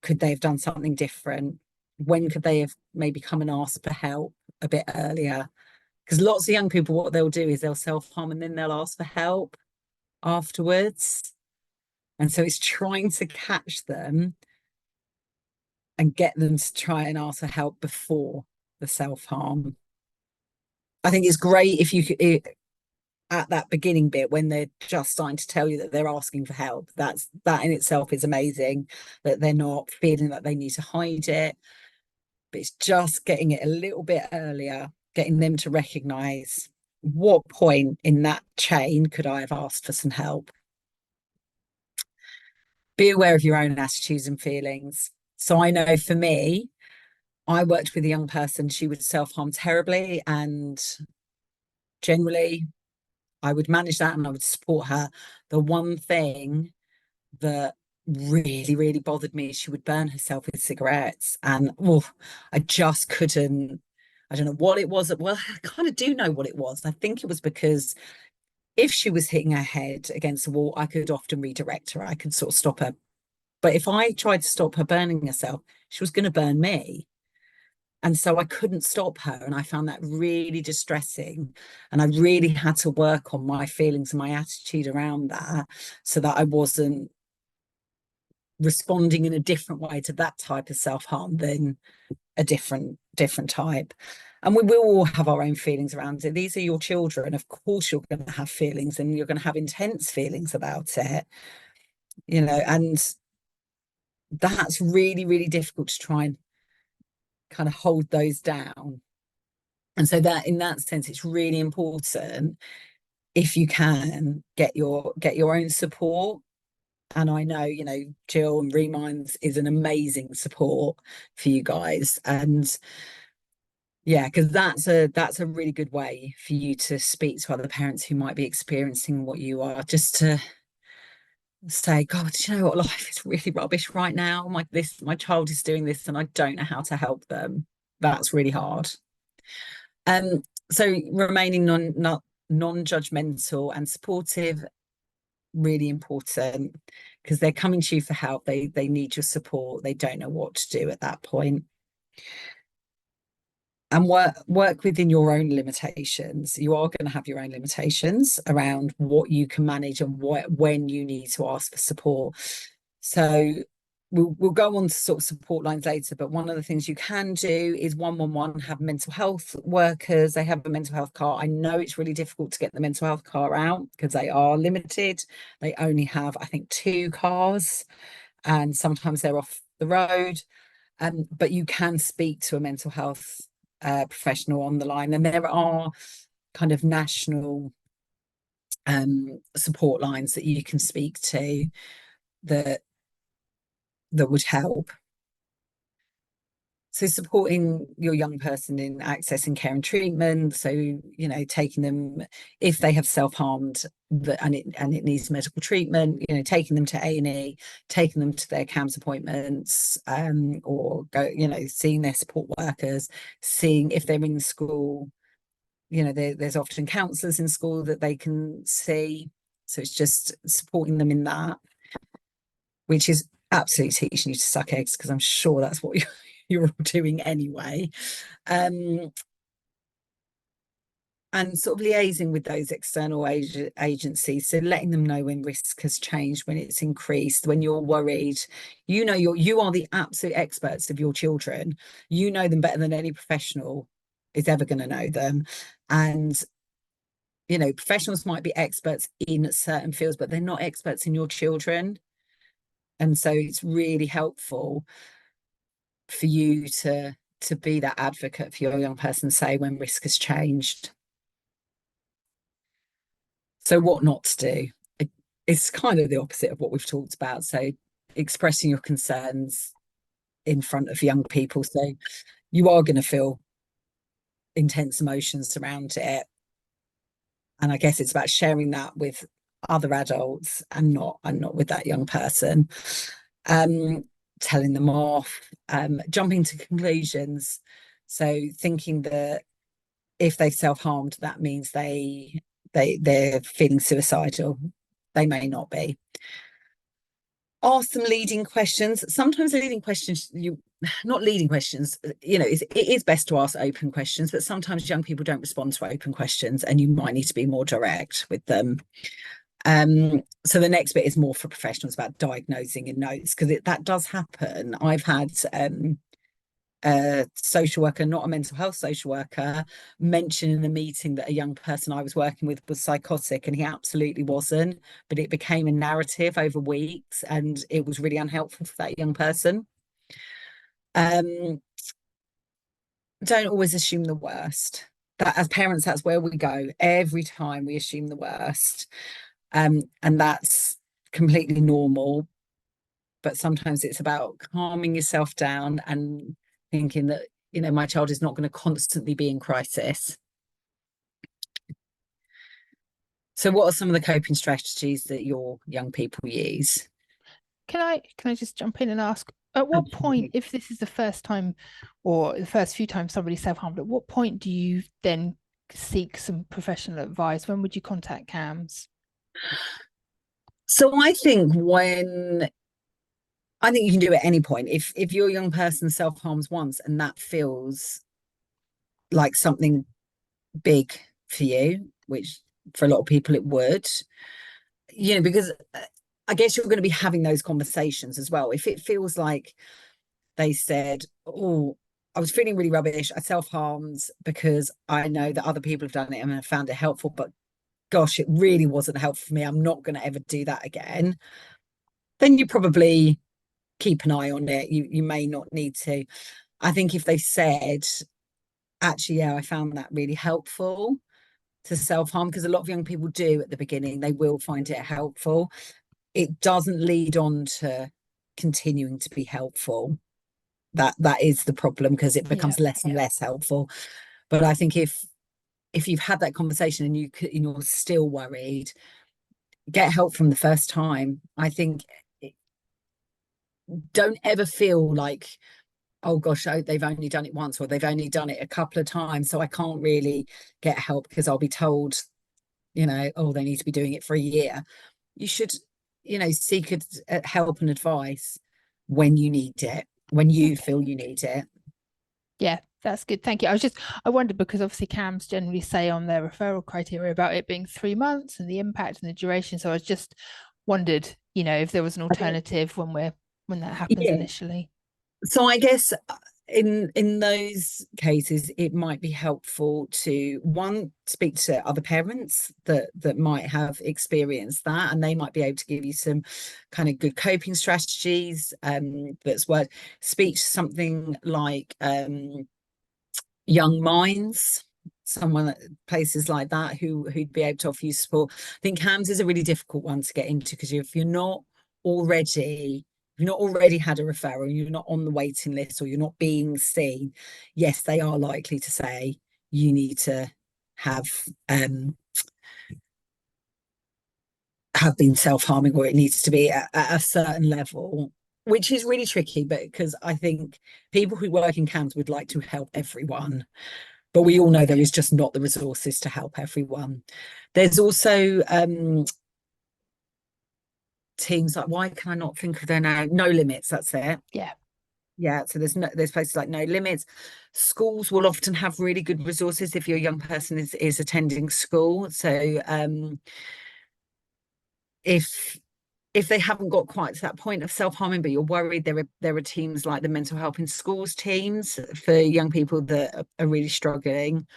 could they have done something different, when could they have maybe come and asked for help a bit earlier, because lots of young people, what they'll do is they'll self-harm and then they'll ask for help afterwards. And so it's trying to catch them and get them to try and ask for help before the self-harm. I think it's great if you could, at that beginning bit when they're just starting to tell you that they're asking for help, that in itself is amazing, that they're not feeling that they need to hide it, but it's just getting it a little bit earlier, getting them to recognize what point in that chain could I have asked for some help. Be aware of your own attitudes and feelings. So I know for me, I worked with a young person, she would self-harm terribly, and generally I would manage that and I would support her. The one thing that really, really bothered me is she would burn herself with cigarettes. And I just couldn't, I don't know what it was. Well, I kind of do know what it was. I think it was because if she was hitting her head against the wall, I could often redirect her. I could sort of stop her. But if I tried to stop her burning herself, she was going to burn me. And so I couldn't stop her. And I found that really distressing. And I really had to work on my feelings and my attitude around that, so that I wasn't responding in a different way to that type of self-harm than a different type. And we will all have our own feelings around it. These are your children. Of course, you're going to have feelings, and you're going to have intense feelings about it, you know, and that's really, really difficult to try and kind of hold those down. And so that in that sense, it's really important, if you can, get your own support. And I know, you know, Jill and Reminds is an amazing support for you guys. And yeah, because that's a really good way for you to speak to other parents who might be experiencing what you are, just to say, God, do you know what, life is really rubbish right now. My child is doing this and I don't know how to help them. That's really hard. So remaining non-judgmental and supportive, really important, because they're coming to you for help. They need your support. They don't know what to do at that point. And work within your own limitations. You are going to have your own limitations around what you can manage and when you need to ask for support. So we'll go on to sort of support lines later, but one of the things you can do is 111 have mental health workers. They have a mental health car. I know it's really difficult to get the mental health car out because they are limited. They only have, I think, 2 cars, and sometimes they're off the road. But you can speak to a mental health professional on the line, and there are kind of national support lines that you can speak to that would help. So supporting your young person in accessing care and treatment. So, you know, taking them, if they have self-harmed and it needs medical treatment, you know, taking them to A&E, taking them to their CAMHS appointments, or go, you know, seeing their support workers, seeing if they're in school, you know, there's often counsellors in school that they can see. So it's just supporting them in that, which is absolutely teaching you to suck eggs, because I'm sure that's what you're all doing anyway. And sort of liaising with those external agencies, so letting them know when risk has changed, when it's increased, when you're worried. You know, you are the absolute experts of your children. You know them better than any professional is ever going to know them. And you know, professionals might be experts in certain fields, but they're not experts in your children. And so it's really helpful for you to be that advocate for your young person, say, when risk has changed. So what not to do. it's kind of the opposite of what we've talked about. So expressing your concerns in front of young people. So you are going to feel intense emotions around it. And I guess it's about sharing that with other adults and not with that young person. Telling them off, jumping to conclusions. So thinking that if they self-harmed, that means they're feeling suicidal. They may not be. Ask them leading questions. Sometimes leading questions, not leading questions, it is best to ask open questions, but sometimes young people don't respond to open questions and you might need to be more direct with them. So the next bit is more for professionals about diagnosing in notes, because that does happen. I've had a social worker, not a mental health social worker, mention in the meeting that a young person I was working with was psychotic, and he absolutely wasn't, but it became a narrative over weeks and it was really unhelpful for that young person. Don't always assume the worst. That, as parents, that's where we go every time. We assume the worst, and that's completely normal, but sometimes it's about calming yourself down and thinking that, my child is not going to constantly be in crisis. So what are some of the coping strategies that your young people use? Can I just jump in and ask, at what point, if this is the first time or the first few times somebody self-harmed, at what point do you then seek some professional advice? When would you contact CAMHS? So I think you can do it at any point. If your young person self-harms once and that feels like something big for you, which for a lot of people it would, because I guess you're going to be having those conversations as well. If it feels like they said, oh, I was feeling really rubbish, I self-harmed because I know that other people have done it and I found it helpful, but gosh, it really wasn't helpful for me, I'm not going to ever do that again, then you probably keep an eye on it. You may not need to. I think if they said, actually, yeah, I found that really helpful to self-harm, because a lot of young people do at the beginning, they will find it helpful. It doesn't lead on to continuing to be helpful. That is the problem, because it becomes less and less helpful. But I think if you've had that conversation and you're still worried, get help from the first time. I think don't ever feel like, oh gosh, they've only done it once or they've only done it a couple of times, so I can't really get help because I'll be told, oh, they need to be doing it for a year. You should, seek help and advice when you need it, when you feel you need it. Yeah, that's good. Thank you. I wondered, because obviously CAMHS generally say on their referral criteria about it being 3 months and the impact and the duration. So I just wondered, if there was an alternative when that happens initially. So I guess in those cases, it might be helpful to, one, speak to other parents that might have experienced that, and they might be able to give you some kind of good coping strategies. That's worth. Speak to something like Young Minds, someone at places like that who'd be able to offer you support. I think CAMHS is a really difficult one to get into, because if you're not already had a referral, you're not on the waiting list, or you're not being seen, yes, they are likely to say you need to have been self-harming, or it needs to be at a certain level, which is really tricky, but because I think people who work in CAMHS would like to help everyone, but we all know there is just not the resources to help everyone. There's also teams like, why can I not think of their name? No Limits, that's it. Yeah, so there's places like No Limits. Schools will often have really good resources if your young person is attending school. So if they haven't got quite to that point of self-harming, but you're worried, there are teams like the Mental Health in Schools teams for young people that are really struggling.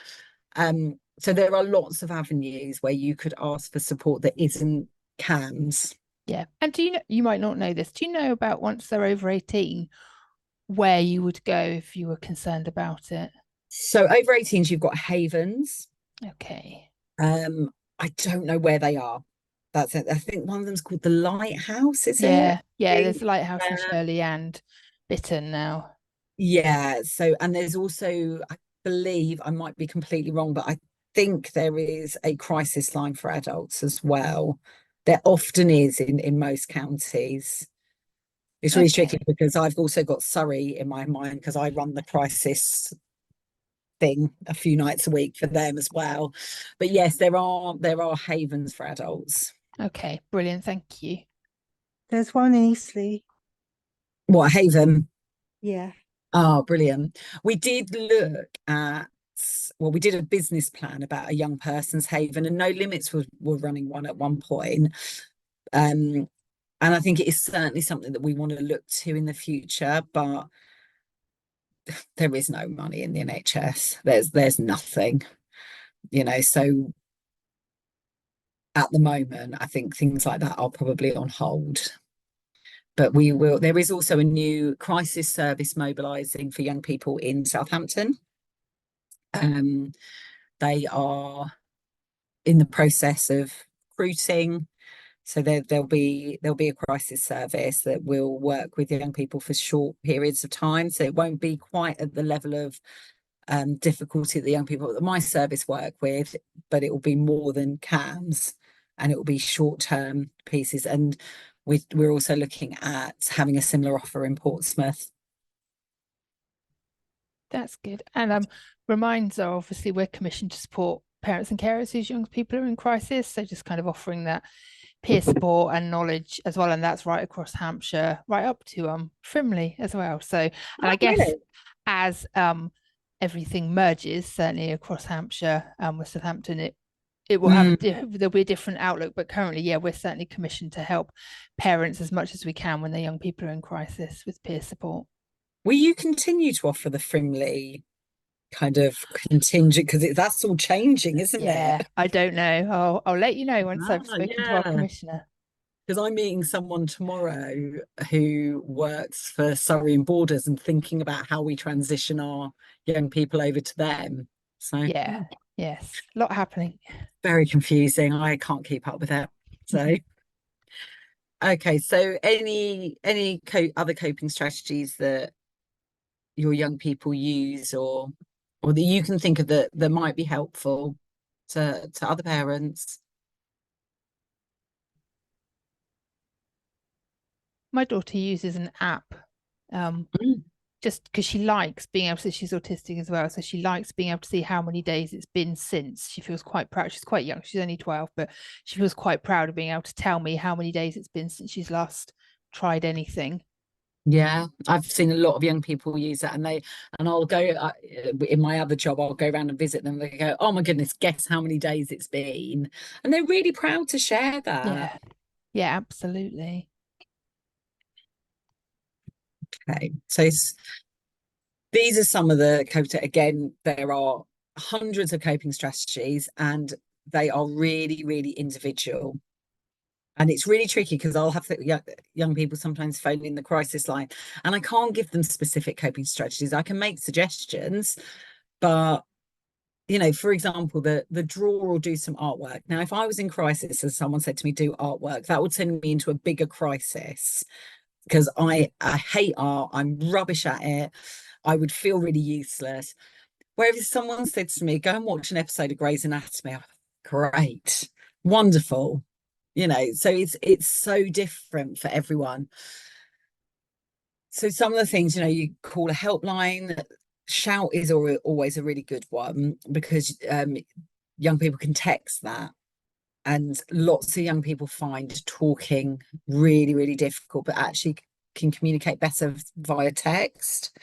So there are lots of avenues where you could ask for support that isn't CAMHS. Yeah. And do you know, you might not know this, do you know about, once they're over 18, where you would go if you were concerned about it? So over 18s, you've got havens. Okay. I don't know where they are. That's it. I think one of them's called the Lighthouse, is it? Yeah, I there's think. a lighthouse in Uh, Shirley and Bitton now. yeah. So, and there's also, I believe, I might be completely wrong, but I think there is a crisis line for adults as well. There often is in most counties. It's really tricky Okay. because I've also got Surrey in my mind because I run the crisis thing a few nights a week for them as well. But yes, there are havens for adults. Okay, brilliant. Thank you. There's one in Eastleigh. What, a haven? Yeah. Oh, brilliant. We did look at, well, we did a business plan about a young person's haven, and No Limits were running one at one point. And I think it is certainly something that we want to look to in the future, but there is no money in the NHS. There's nothing, so at the moment, I think things like that are probably on hold. But there is also a new crisis service mobilising for young people in Southampton. They are in the process of recruiting. So there'll be a crisis service that will work with young people for short periods of time. So it won't be quite at the level of difficulty that the young people that my service work with, but it will be more than CAMS, and it will be short-term pieces. And we're also looking at having a similar offer in Portsmouth. That's good. And reminder, obviously, we're commissioned to support parents and carers whose young people are in crisis. So just kind of offering that peer support and knowledge as well. And that's right across Hampshire, right up to Frimley as well. So, and I guess Really? as everything merges, certainly across Hampshire with Southampton, it will have there'll be a different outlook. But currently, yeah, we're certainly commissioned to help parents as much as we can when their young people are in crisis with peer support. Will you continue to offer the Frimley kind of contingent, because that's all changing, isn't Yeah, it? I don't know. I'll let you know once I've spoken to our Yeah, commissioner. because I'm meeting someone tomorrow who works for Surrey and Borders and thinking about how we transition our young people over to them. So Yeah, yes, a lot happening. very confusing. I can't keep up with it. So okay, so any other coping strategies that your young people use, or that you can think of that might be helpful to other parents? My daughter uses an app Mm. just because she likes being able to, she's autistic as well. So she likes being able to see how many days it's been since. She feels quite proud. She's quite young. She's only 12, but she feels quite proud of being able to tell me how many days it's been since she's last tried anything. Yeah, I've seen a lot of young people use that, and I'll go in my other job, I'll go around and visit them. They go, "Oh my goodness, guess how many days it's been," and they're really proud to share that. Yeah, yeah, absolutely. Okay, so these are some of the coping. Again, there are hundreds of coping strategies, and they are really, really individual. And it's really tricky because I'll have young people sometimes phone in the crisis line, and I can't give them specific coping strategies. I can make suggestions, but for example, the drawer or do some artwork. Now, if I was in crisis and someone said to me, do artwork, that would send me into a bigger crisis because I hate art. I'm rubbish at it. I would feel really useless. Whereas if someone said to me, go and watch an episode of Grey's Anatomy, great, wonderful. So it's so different for everyone. So some of the things, you call a helpline. Shout is always a really good one because young people can text that, and lots of young people find talking really, really difficult, but actually can communicate better via text.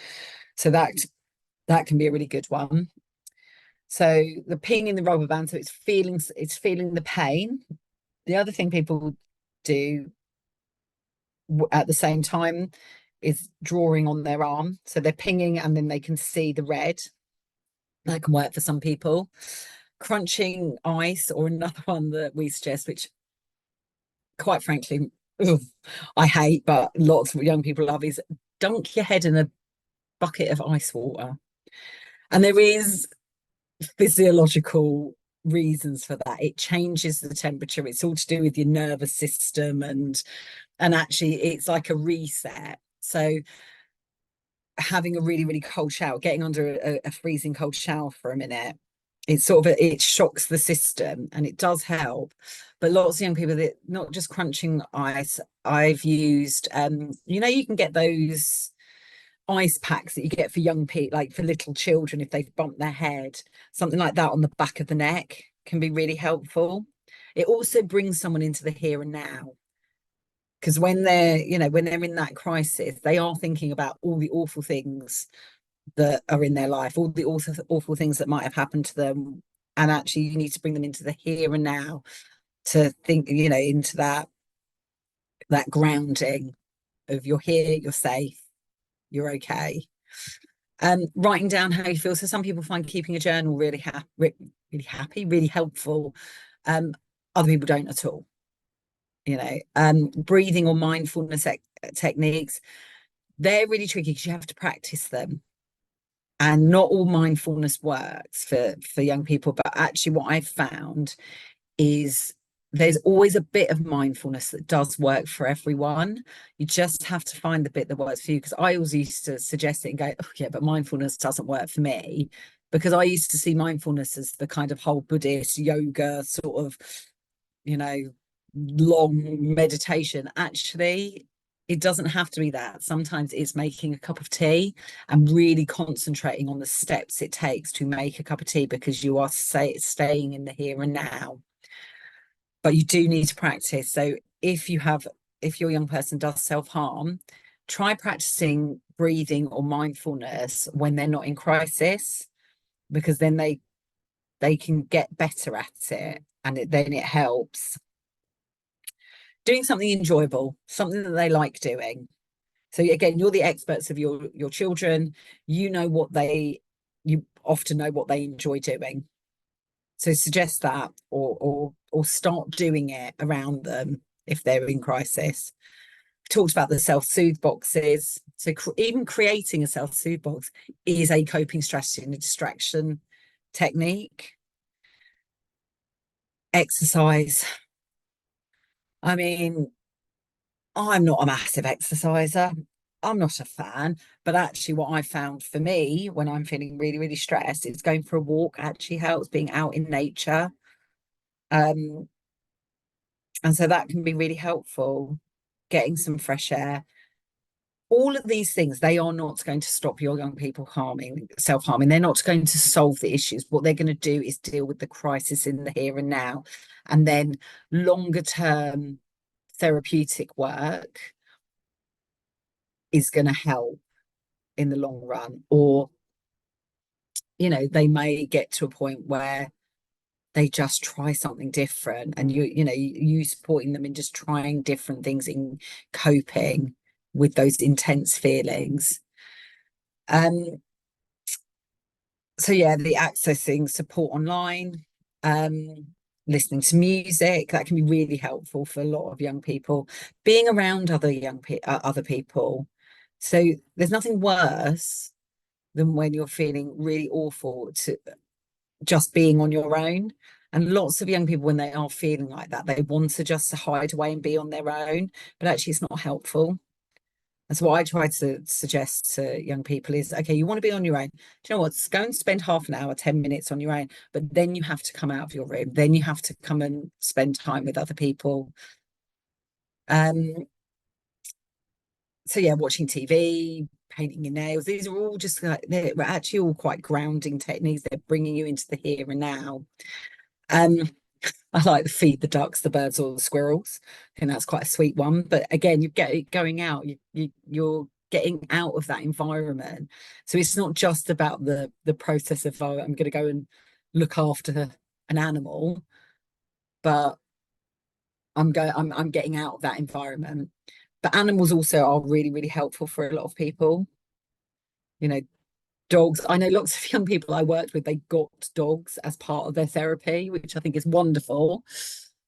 So that can be a really good one. So the pinging the rubber band, so it's feeling the pain. The other thing people do at the same time is drawing on their arm. So they're pinging and then they can see the red. That can work for some people. Crunching ice, or another one that we suggest, which quite frankly, I hate, but lots of young people love, is dunk your head in a bucket of ice water. And there is physiological reasons for that. It changes the temperature. It's all to do with your nervous system, and actually it's like a reset. So having a really, really cold shower, getting under a freezing cold shower for a minute, it sort of, it shocks the system, and it does help. But lots of young people, that not just crunching ice. I've used you know, you can get those ice packs that you get for young people, like for little children, if they've bumped their head, something like that on the back of the neck can be really helpful. It also brings someone into the here and now, because when they're, you know, when they're in that crisis, they are thinking about all the awful things that are in their life, all the awful things that might have happened to them. And actually you need to bring them into the here and now to think, you know, into that grounding of you're here, you're safe, you're okay. Writing down how you feel. So some people find keeping a journal really happy, really helpful. Other people don't at all. You know, breathing or mindfulness techniques, they're really tricky because you have to practice them. And not all mindfulness works for young people. But actually what I've found is there's always a bit of mindfulness that does work for everyone. You just have to find the bit that works for you. Because I always used to suggest it and go, oh yeah, but mindfulness doesn't work for me. Because I used to see mindfulness as the kind of whole Buddhist yoga sort of, you know, long meditation. Actually, it doesn't have to be that. Sometimes it's making a cup of tea and really concentrating on the steps it takes to make a cup of tea, because you are staying in the here and now. But you do need to practice. So if your young person does self-harm, try practicing breathing or mindfulness when they're not in crisis, because then they can get better at it, and then it helps. Doing something enjoyable, something that they like doing. So again, you're the experts of your children. You often know what they enjoy doing. So suggest that, or start doing it around them if they're in crisis. Talked about the self-soothe boxes. So even creating a self-soothe box is a coping strategy and a distraction technique. Exercise. I mean, I'm not a massive exerciser. I'm not a fan, but actually what I found for me when I'm feeling really, really stressed is going for a walk actually helps, being out in nature. And so that can be really helpful, getting some fresh air. All of these things, they are not going to stop your young people self-harming. They're not going to solve the issues. What they're going to do is deal with the crisis in the here and now. And then longer term therapeutic work is going to help in the long run. Or, you know, they may get to a point where they just try something different, and you supporting them in just trying different things in coping with those intense feelings. So yeah, the accessing support online, listening to music, that can be really helpful for a lot of young people. Being around other people. So there's nothing worse than when you're feeling really awful to just being on your own. And lots of young people, when they are feeling like that, they want to just hide away and be on their own, but actually it's not helpful. And so what I try to suggest to young people is, okay, you want to be on your own. Do you know what? Go and spend half an hour, 10 minutes on your own, but then you have to come out of your room. Then you have to come and spend time with other people. So yeah, watching TV, painting your nails, these are all just like, they're actually all quite grounding techniques. They're bringing you into the here and now. I like the feed the ducks, the birds, or the squirrels. I think that's quite a sweet one. But again, you get it going out. You're getting out of that environment. So it's not just about the process of, oh, I'm going to go and look after an animal, but I'm getting out of that environment. But animals also are really, really helpful for a lot of people. You know, dogs. I know lots of young people I worked with, they got dogs as part of their therapy, which I think is wonderful.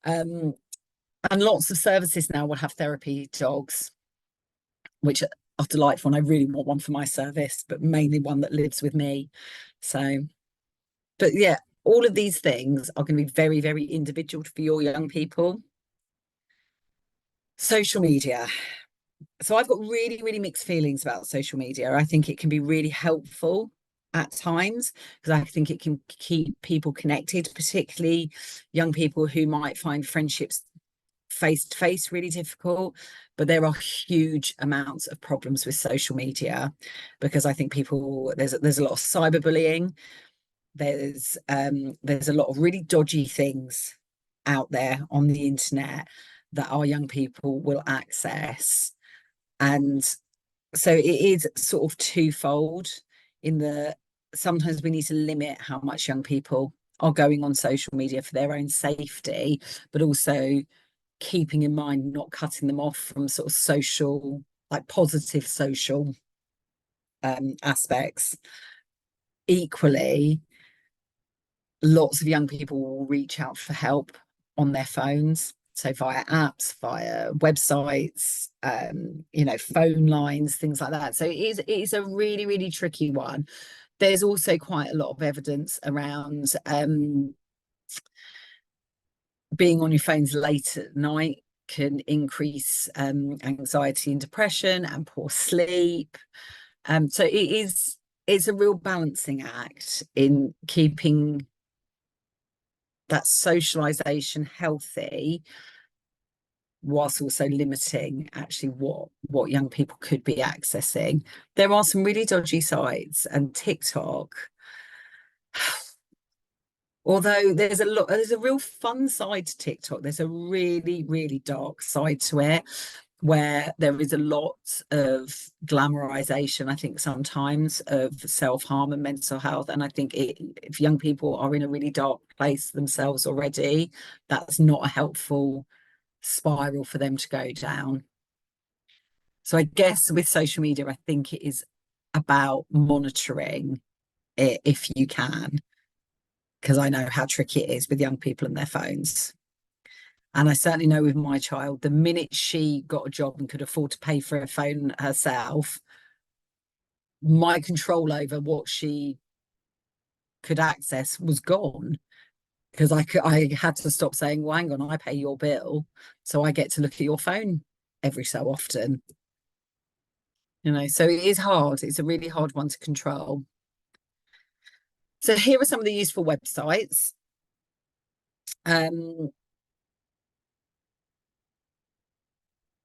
And lots of services now will have therapy dogs, which are delightful. And I really want one for my service, but mainly one that lives with me. So, but yeah, all of these things are going to be very, very individual for your young people. Social media. So I've got really, really mixed feelings about social media. I think it can be really helpful at times because I think it can keep people connected, particularly young people who might find friendships face to face really difficult. But there are huge amounts of problems with social media because I think people, there's a lot of cyberbullying. There's a lot of really dodgy things out there on the internet that our young people will access. And so it is sort of twofold in the sometimes we need to limit how much young people are going on social media for their own safety, but also keeping in mind not cutting them off from sort of social, like positive social aspects. Equally, lots of young people will reach out for help on their phones. So via apps, via websites, phone lines, things like that. So it is a really, really tricky one. There's also quite a lot of evidence around being on your phones late at night can increase anxiety and depression and poor sleep. So it's a real balancing act in keeping that socialization healthy whilst also limiting actually what young people could be accessing. There are some really dodgy sites, and TikTok, although there's a real fun side to TikTok, there's a really, really dark side to it where there is a lot of glamorization, I think, sometimes of self-harm and mental health. And I think if young people are in a really dark place themselves already, that's not a helpful spiral for them to go down. So I guess with social media, I think it is about monitoring it if you can, because I know how tricky it is with young people and their phones. And I certainly know with my child, the minute she got a job and could afford to pay for a phone herself, my control over what she could access was gone. Because I had to stop saying, well, hang on, I pay your bill, so I get to look at your phone every so often. So it is hard. It's a really hard one to control. So here are some of the useful websites.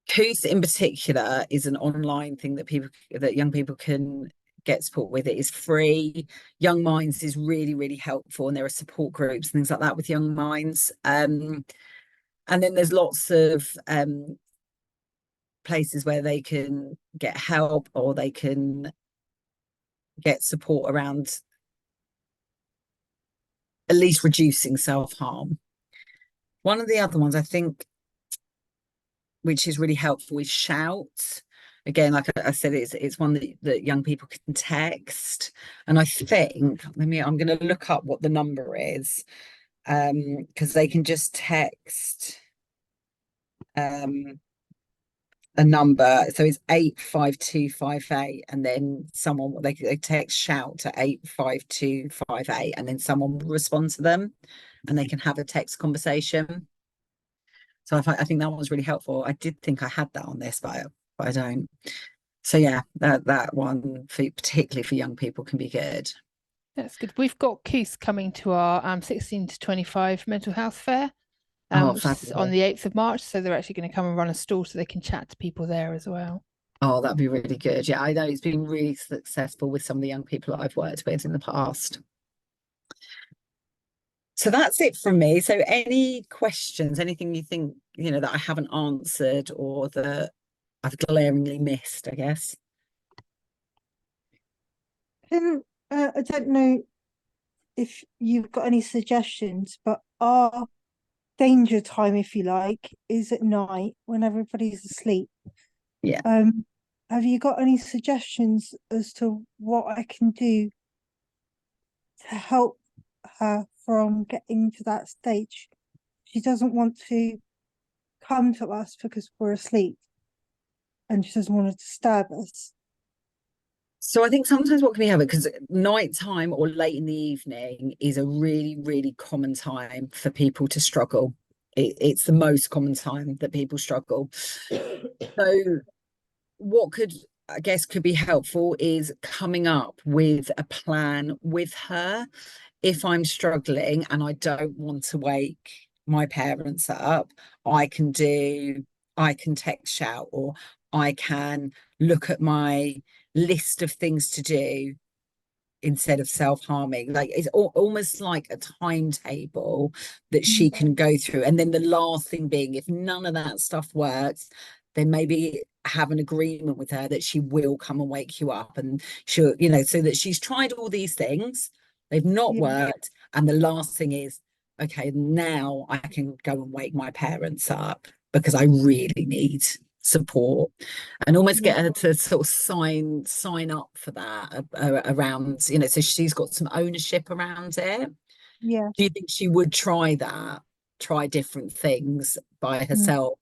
Kooth in particular is an online thing that young people can get support with. It is free. Young Minds is really, really helpful, and there are support groups and things like that with Young Minds. And then there's lots of places where they can get help or they can get support around at least reducing self-harm. One of the other ones I think which is really helpful is Shout. Again, like I said, it's one that young people can text. And I think, I'm going to look up what the number is, because they can just text a number. So it's 85258, and then they text Shout to 85258, and then someone will respond to them, and they can have a text conversation. So I think that one was really helpful. I did think I had that on this, but I don't. So yeah, that one particularly for young people can be good. That's good. We've got Kooth coming to our 16 to 25 mental health fair, which is on the 8th of March. So they're actually going to come and run a stall so they can chat to people there as well. Oh, that'd be really good. Yeah, I know it's been really successful with some of the young people that I've worked with in the past. So that's it from me. So any questions, anything you think, that I haven't answered or that I've glaringly missed, I guess? I don't know if you've got any suggestions, but our danger time, if you like, is at night when everybody's asleep. Yeah. Have you got any suggestions as to what I can do to help her from getting to that stage? She doesn't want to come to us because we're asleep, and she doesn't want to disturb us. So I think sometimes what can be helpful, because nighttime or late in the evening is a really, really common time for people to struggle. It's the most common time that people struggle. So what could, I guess, could be helpful is coming up with a plan with her. If I'm struggling and I don't want to wake my parents up, I can text shout, or I can look at my list of things to do instead of self-harming. Like, it's almost like a timetable that she can go through. And then the last thing being, if none of that stuff works, then maybe have an agreement with her that she will come and wake you up, and she'll, so that she's tried all these things, they've not Yeah. worked, and the last thing is, okay, now I can go and wake my parents up because I really need support, and almost get her to sort of sign up for that, around, so she's got some ownership around it. Yeah. Do you think she would try different things by herself?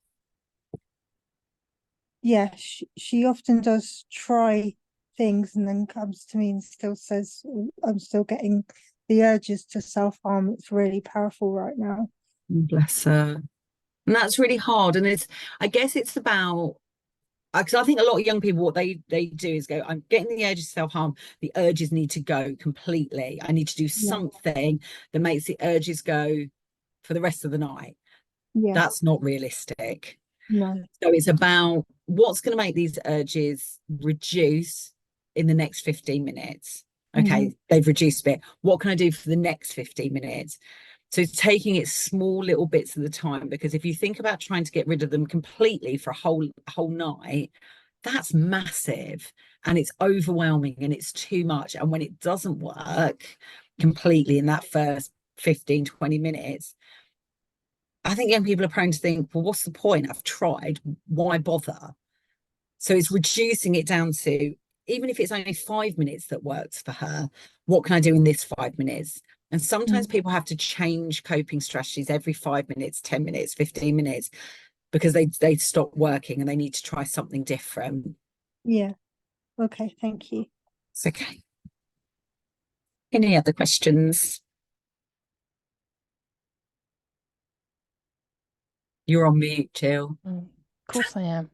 Yeah, she often does try things and then comes to me and still says, I'm still getting the urges to self-harm. It's really powerful right now. Bless her. And that's really hard. And I guess it's about, because I think a lot of young people, what they do is go, I'm getting the urges to self-harm. The urges need to go completely. I need to do something that makes the urges go for the rest of the night. Yeah. That's not realistic. No. So it's about what's going to make these urges reduce in the next 15 minutes. Okay, they've reduced a bit. What can I do for the next 15 minutes? So it's taking it small little bits at a time, because if you think about trying to get rid of them completely for a whole night, that's massive, and it's overwhelming, and it's too much. And when it doesn't work completely in that first 15, 20 minutes, I think young people are prone to think, well, what's the point? I've tried, why bother? So it's reducing it down to, even if it's only 5 minutes that works for her, what can I do in this 5 minutes? And sometimes people have to change coping strategies every 5 minutes, 10 minutes, 15 minutes, because they stop working and they need to try something different. Yeah. Okay, thank you. It's okay. Any other questions? You're on mute, Jill. Of course I am.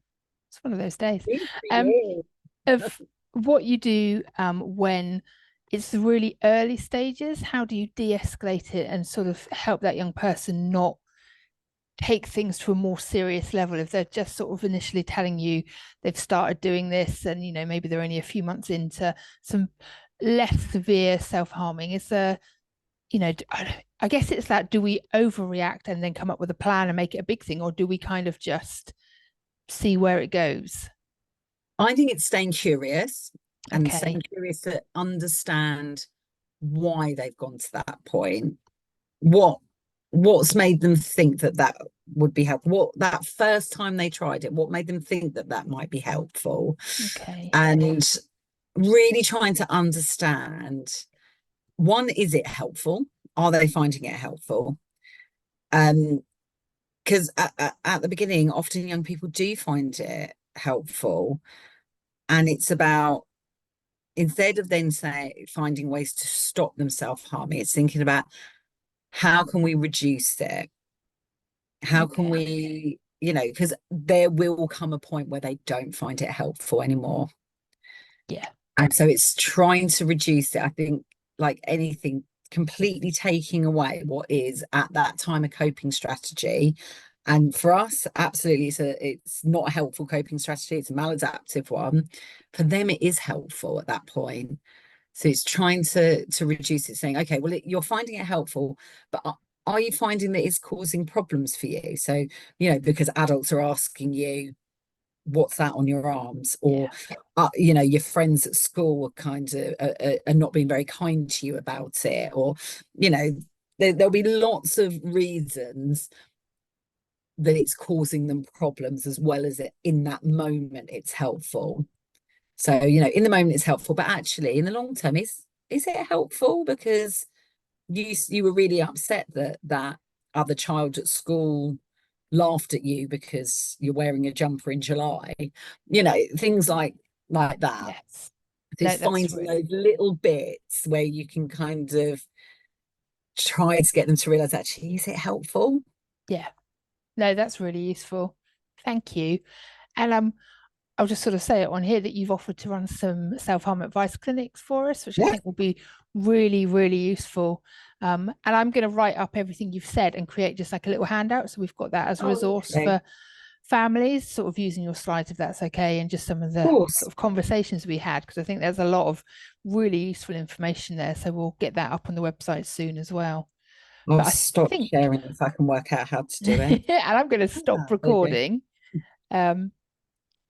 It's one of those days. Yeah. Of what you do when it's the really early stages, how do you de-escalate it and sort of help that young person not take things to a more serious level? If they're just sort of initially telling you they've started doing this, and maybe they're only a few months into some less severe self-harming, is there, I guess it's that, do we overreact and then come up with a plan and make it a big thing, or do we kind of just see where it goes? I think it's staying curious, and Okay. staying curious to understand why they've gone to that point. What's made them think that would be helpful? What, that first time they tried it, what made them think that might be helpful? Okay. And really trying to understand, one, is it helpful? Are they finding it helpful? Because at the beginning, often young people do find it helpful, and it's about, instead of then finding ways to stop them self-harming, it's thinking about, how can we reduce it? How can we, because there will come a point where they don't find it helpful anymore. Yeah. And so it's trying to reduce it. I think, like anything, completely taking away what is at that time a coping strategy. And for us, absolutely, it's not a helpful coping strategy. It's a maladaptive one. For them, it is helpful at that point. So it's trying to reduce it, saying, okay, well, you're finding it helpful, but are you finding that it's causing problems for you? So, because adults are asking you, what's that on your arms? Or, your friends at school are kind of are not being very kind to you about it. Or, there'll be lots of reasons that it's causing them problems, as well as it in that moment it's helpful. So, in the moment it's helpful, but actually in the long term, is it helpful? Because you were really upset that other child at school laughed at you because you're wearing a jumper in July, things like that. Yes. It's that's finding really, those little bits where you can kind of try to get them to realize, actually, is it helpful? yeah, no, that's really useful. Thank you. And I'll just sort of say it on here that you've offered to run some self-harm advice clinics for us, which I Yeah. think will be really, really useful. And I'm going to write up everything you've said and create just like a little handout. So we've got that as a Oh, resource okay. for families, sort of using your slides if that's okay, and just some of the course. sort of conversations we had, because I think there's a lot of really useful information there. So we'll get that up on the website soon as well. I'll But I stop think, sharing if I can work out how to do it. and I'm going to stop There you go. recording.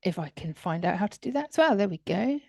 If I can find out how to do that as well. There we go.